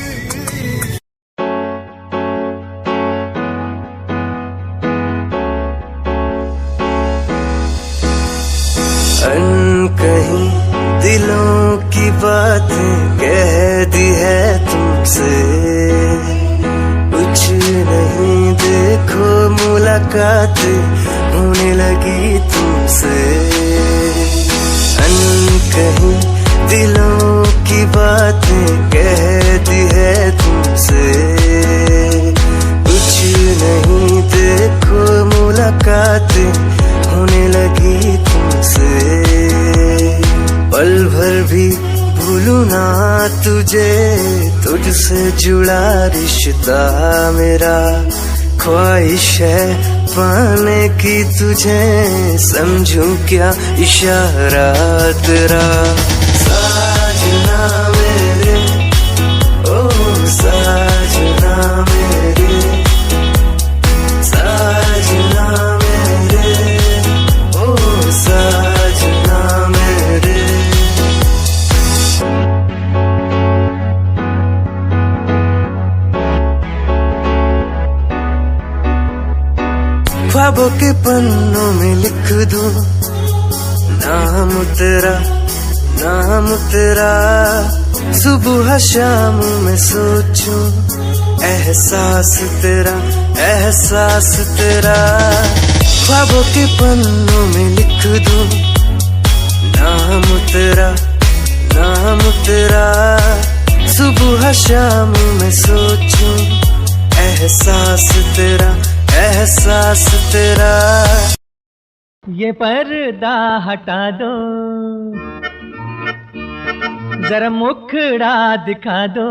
D: अनकहीं दिलों की बातें कह दी है तुमसे, कुछ नहीं देखो मुलाकातें होने लगी तुमसे, अनकहीं दिलों की बातें कह दी है तुमसे, कुछ नहीं देखो मुलाकातें होने लगी तुमसे, पल भर भी भूलूं ना तुझे, तुझसे जुड़ा रिश्ता मेरा, ख्वाहिश है पाने की तुझे, समझूं क्या इशारा तेरा, साजना मेरे ओ साजना मेरे, साजना मेरे ओ साजना मेरे। ख्वाबों के पन्नों में लिख दूं नाम तेरा, नाम तेरा, सुबह शाम में सोचूं एहसास तेरा, एहसास तेरा, ख्वाबों के पन्नों में लिख दूं नाम तेरा, नाम तेरा, सुबह शाम में सोचूं एहसास तेरा, एहसास तेरा।
A: ये पर्दा हटा दो, जरा मुखड़ा दिखा दो,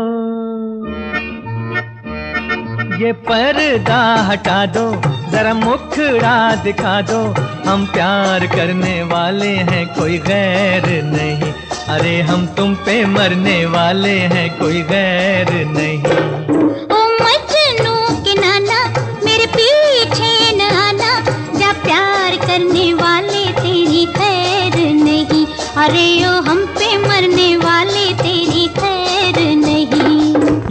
A: ये पर्दा हटा दो, जरा मुखड़ा दिखा दो, हम प्यार करने वाले हैं कोई गैर नहीं, अरे हम तुम पे मरने वाले हैं, कोई गैर नहीं।
B: ओ मजनू के नाना मेरे पीछे न आना, जा प्यार करने वाले तेरी खैर नहीं। अरे ओ हम पे मरने वाले तेरी खैर नहीं।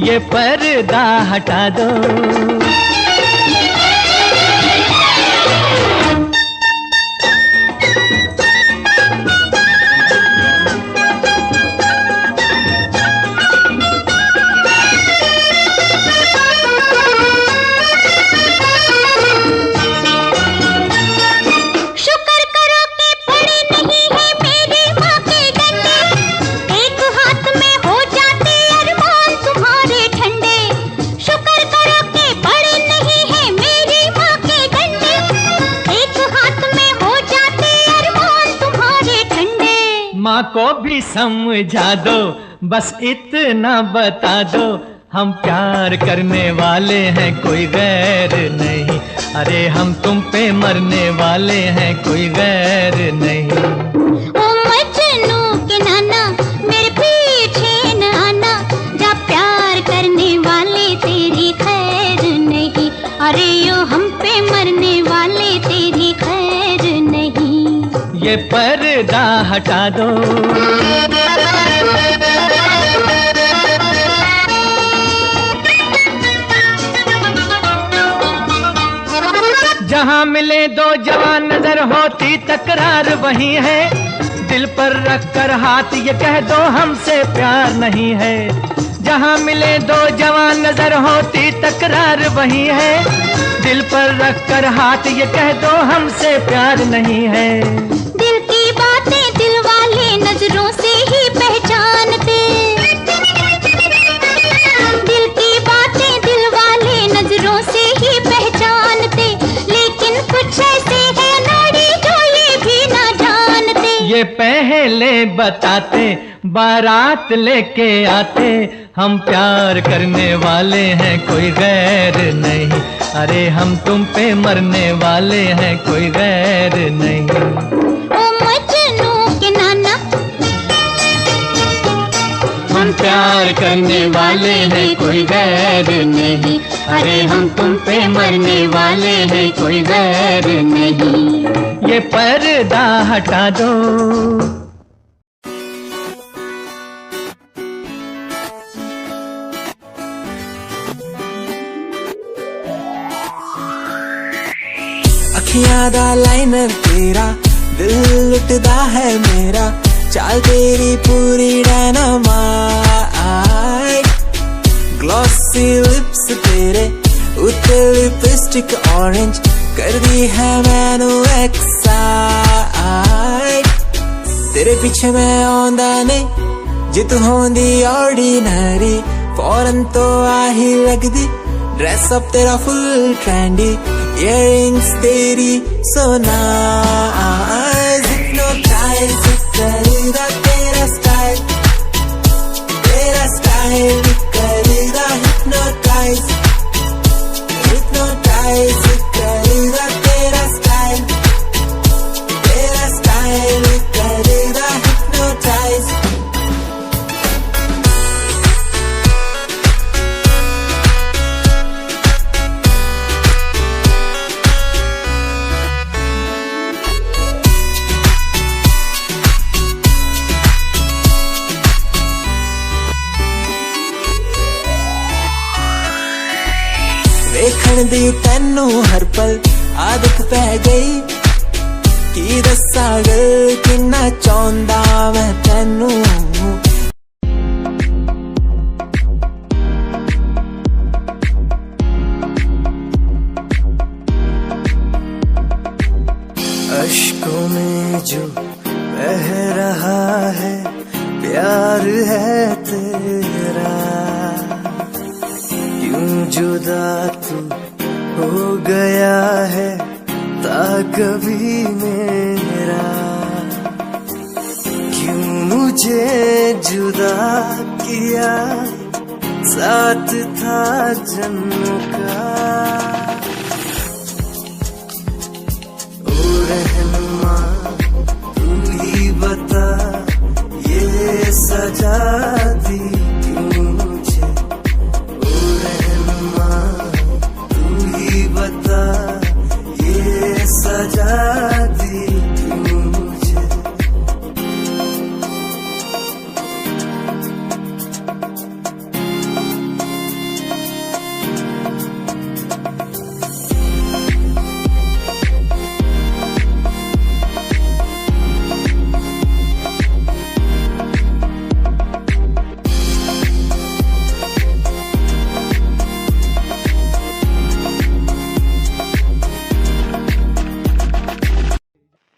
A: ये पर्दा हटा दो, माँ को भी समझा दो, बस इतना बता दो, हम प्यार करने वाले हैं, कोई गैर नहीं। अरे हम तुम पे मरने वाले हैं, कोई गैर नहीं।
B: ओ मजनू के नाना मेरे पीछे न आना, जा प्यार करने वाले तेरी खैर नहीं। अरे ओ हम पे मरने वाले तेरी खैर नहीं।
A: ये पर्दा हटा दो, जहाँ मिले दो जवान नजर होती तकरार वही है, दिल पर रख कर हाथ ये कह दो हमसे प्यार नहीं है। जहाँ मिले दो जवान नजर होती तकरार वही है, दिल पर रख कर हाथ ये कह दो हमसे प्यार नहीं है।
B: दिल की बातें दिल वाले नजरों से ही पहचानते, दिल की बातें दिल वाले नजरों से ही पहचानते, लेकिन कुछ ऐसे है नाड़ी जो ये भी ना जानते।
A: ये पहले बताते बारात लेके आते, हम प्यार करने वाले हैं, कोई गैर नहीं। अरे हम तुम पे मरने वाले हैं, कोई गैर नहीं।
B: ओ मजनू के नाना
A: हम प्यार करने वाले हैं, कोई गैर नहीं। अरे हम तुम पे मरने वाले हैं, कोई गैर नहीं। ये पर्दा हटा दो,
D: अखियां दा लाइनर तेरा, दिल लुटदा है मेरा, चाल तेरी पूरी डायनामाइट। ग्लॉसी लिप्स तेरे उत्ते लिपस्टिक ऑरेंज, कर दी है मैनू एक्साइट। तेरे पीछे मैं आंदा नहीं, जे तू होंदी ऑर्डिनरी, फौरन तो आही लगदी। ड्रेस अप तेरा फुल ट्रेंडी, इयररिंग्स तेरी so nice, hypnotize करेगा तेरा स्टाइल करेगा hypnotize करेगा तेरा स्टाइल करेगा hypnotize। देखण दी तैनू हर पल आदत पै गई, की दस्सा गल किन्ना चाहुंदा मैं तैनू।
G: अश्कों में जो बह रहा है, प्यार है तेरा, यूं जुदा तू हो गया है ता कभी मेरा। क्यों मुझे जुदा किया, साथ था जन्मों का। ओ रहनुमा तू ही बता, ये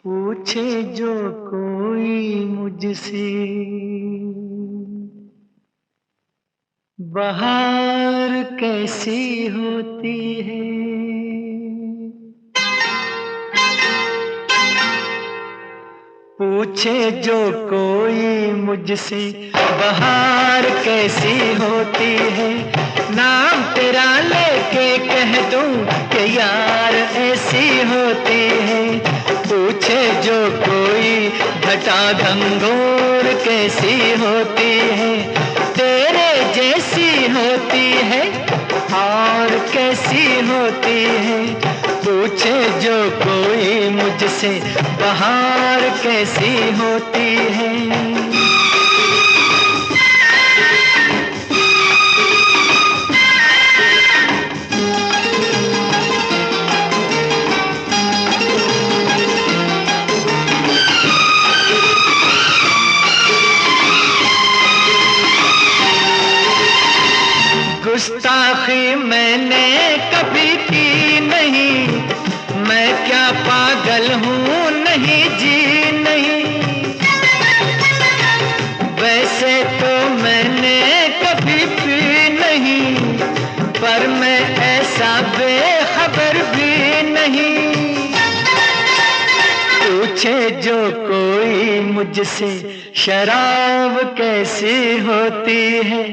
A: पूछे जो कोई मुझसे बहार कैसी होती है, पूछे जो कोई मुझसे बहार कैसी होती है, नाम तेरा लेके कह दूं कि यार ऐसी होती है। पूछे जो कोई घटा घंघोर कैसी होती है, तेरे जैसी होती है और कैसी होती है। पूछे जो कोई मुझसे बहार कैसी होती है। गुस्ताखी मैंने कभी की नहीं, मैं क्या पागल हूँ नहीं जी नहीं। वैसे तो मैंने कभी पी नहीं, पर मैं ऐसा बेखबर भी नहीं। पूछे जो कोई मुझसे शराब कैसी होती है,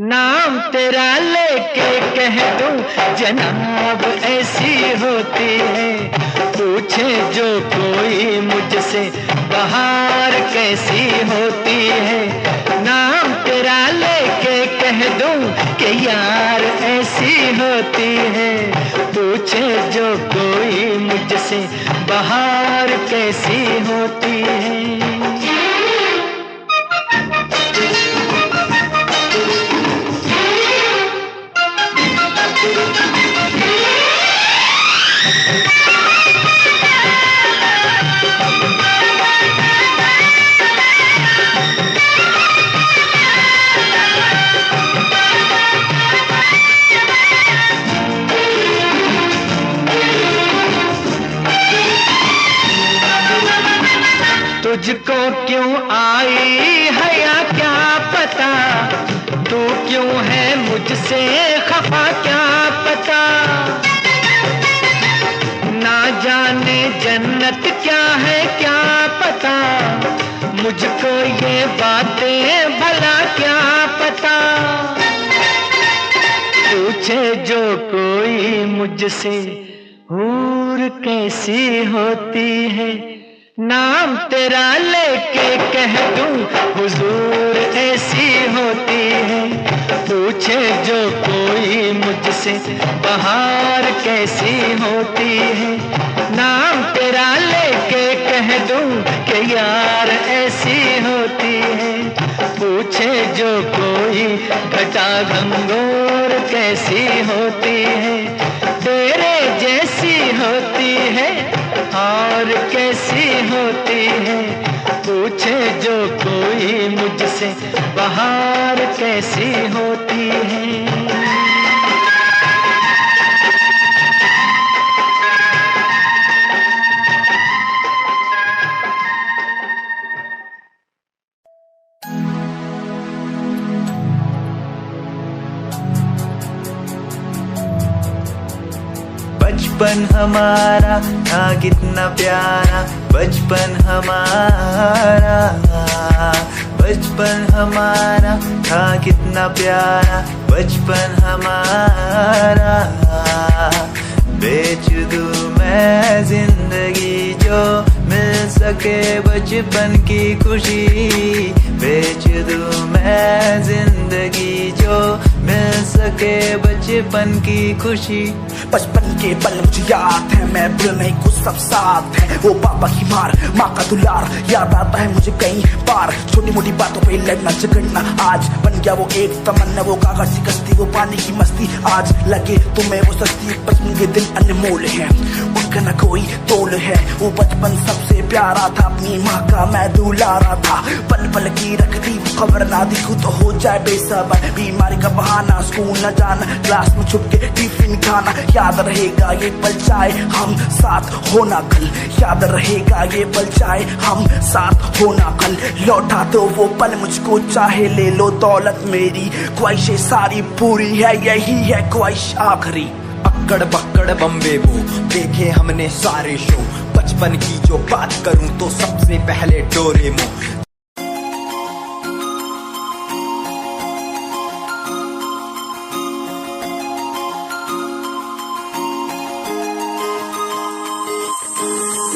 A: नाम तेरा लेके कह दूं जनाब ऐसी होती है। पूछे जो कोई मुझसे बहार कैसी होती है, नाम तेरा लेके कह दूं कि यार ऐसी होती है। पूछे जो कोई मुझसे बहार कैसी होती है। तुझको क्यों आई है या क्या पता, तू क्यों है मुझसे खफा क्या पता। ना जाने जन्नत क्या है क्या पता, मुझको ये बातें भला क्या पता। पूछे जो कोई मुझसे हूर कैसी होती है, नाम तेरा लेके कह दूं हुजूर ऐसी होती है। पूछे जो कोई मुझसे बहार कैसी होती है, नाम तेरा लेके कह दूं कि यार ऐसी होती है। पूछे जो कोई घटा घंघोर कैसी होती है, तेरे जैसी होती है और कैसी होती है। पूछे जो कोई मुझसे बहार कैसी होती है।
E: बचपन हमारा था कितना प्यारा, बचपन हमारा, बचपन हमारा था कितना प्यारा, बचपन हमारा। बेच दूं मैं जिंदगी जो मिल सके बचपन की खुशी, बेच दूं मैं जिंदगी जो मिल सके बचपन की खुशी।
F: बचपन के पल मुझे याद है, मैं भूल नहीं कुछ सब साथ है। वो पापा की मार, माँ का दुलार याद आता है मुझे कई बार। छोटी मोटी बातों पे लड़ना झगड़ना आज बन गया वो एक तमन्ना, वो कागज की कश्ती, वो पानी की मस्ती। आज लगे तुम्हें वो सस्ती, बचपन के दिन अनमोल है, उनका न कोई तोल है। वो बचपन सबसे प्यारा था, अपनी माँ का मैं दुलारा था। पल पल की रखती खबर ना दिखूं तो हो जाए बेसबर, बीमारी का बहाना, स्कूल न जाना, क्लास में छुप के टिफिन खाना। याद रहेगा ये पल चाहे हम साथ होना कल, याद रहेगा ये पल चाहे हम साथ होना कल। लौटा तो वो पल मुझको चाहे ले लो दौलत मेरी, ख्वाहिशें सारी पूरी है यही है ख्वाहिश आखिरी।
H: अक्कड़ बक्कड़ बम्बे वो देखे हमने सारे शो, बचपन की जो बात करूं तो सबसे पहले डोरेमोन।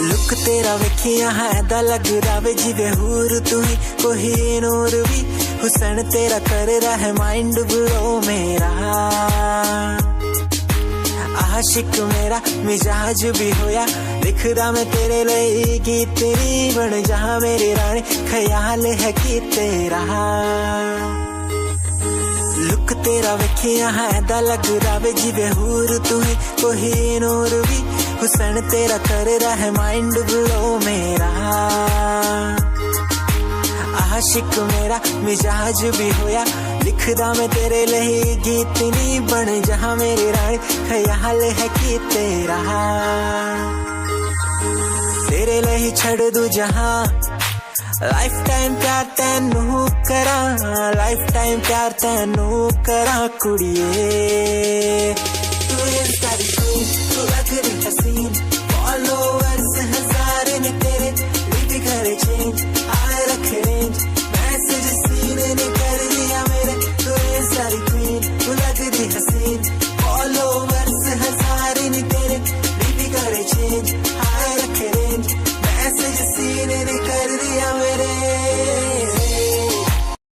D: लुक तेरा वेखिया है दा लग रावे जिवे हूर तू ही कोई नूर भी, हुसन तेरा कर रहा है माइंड ब्लो मेरा। आशिक मेरा मिजाज भी होया, लिखदा मैं तेरे लिए गीत तेरी बन जा मेरी रानी, ख्याल है कि तेरा। लुक तेरा वेखिया है दा लग रावे जिवे हूर तू ही कोई नूर भी, हुसन तेरा कर रहा है माइंड ब्लो मेरा। आशिक मेरा मिजाज भी होया, लिखदा मैं तेरे लिए गीत नी बन जहां मेरी रानी, ख्याल है कि तेरा। तेरे लिए छड़ दूं जहां, लाइफ टाइम प्यार तैनू करा, लाइफ टाइम प्यार तैनू करा कुड़िए। तू लग रही हसीन,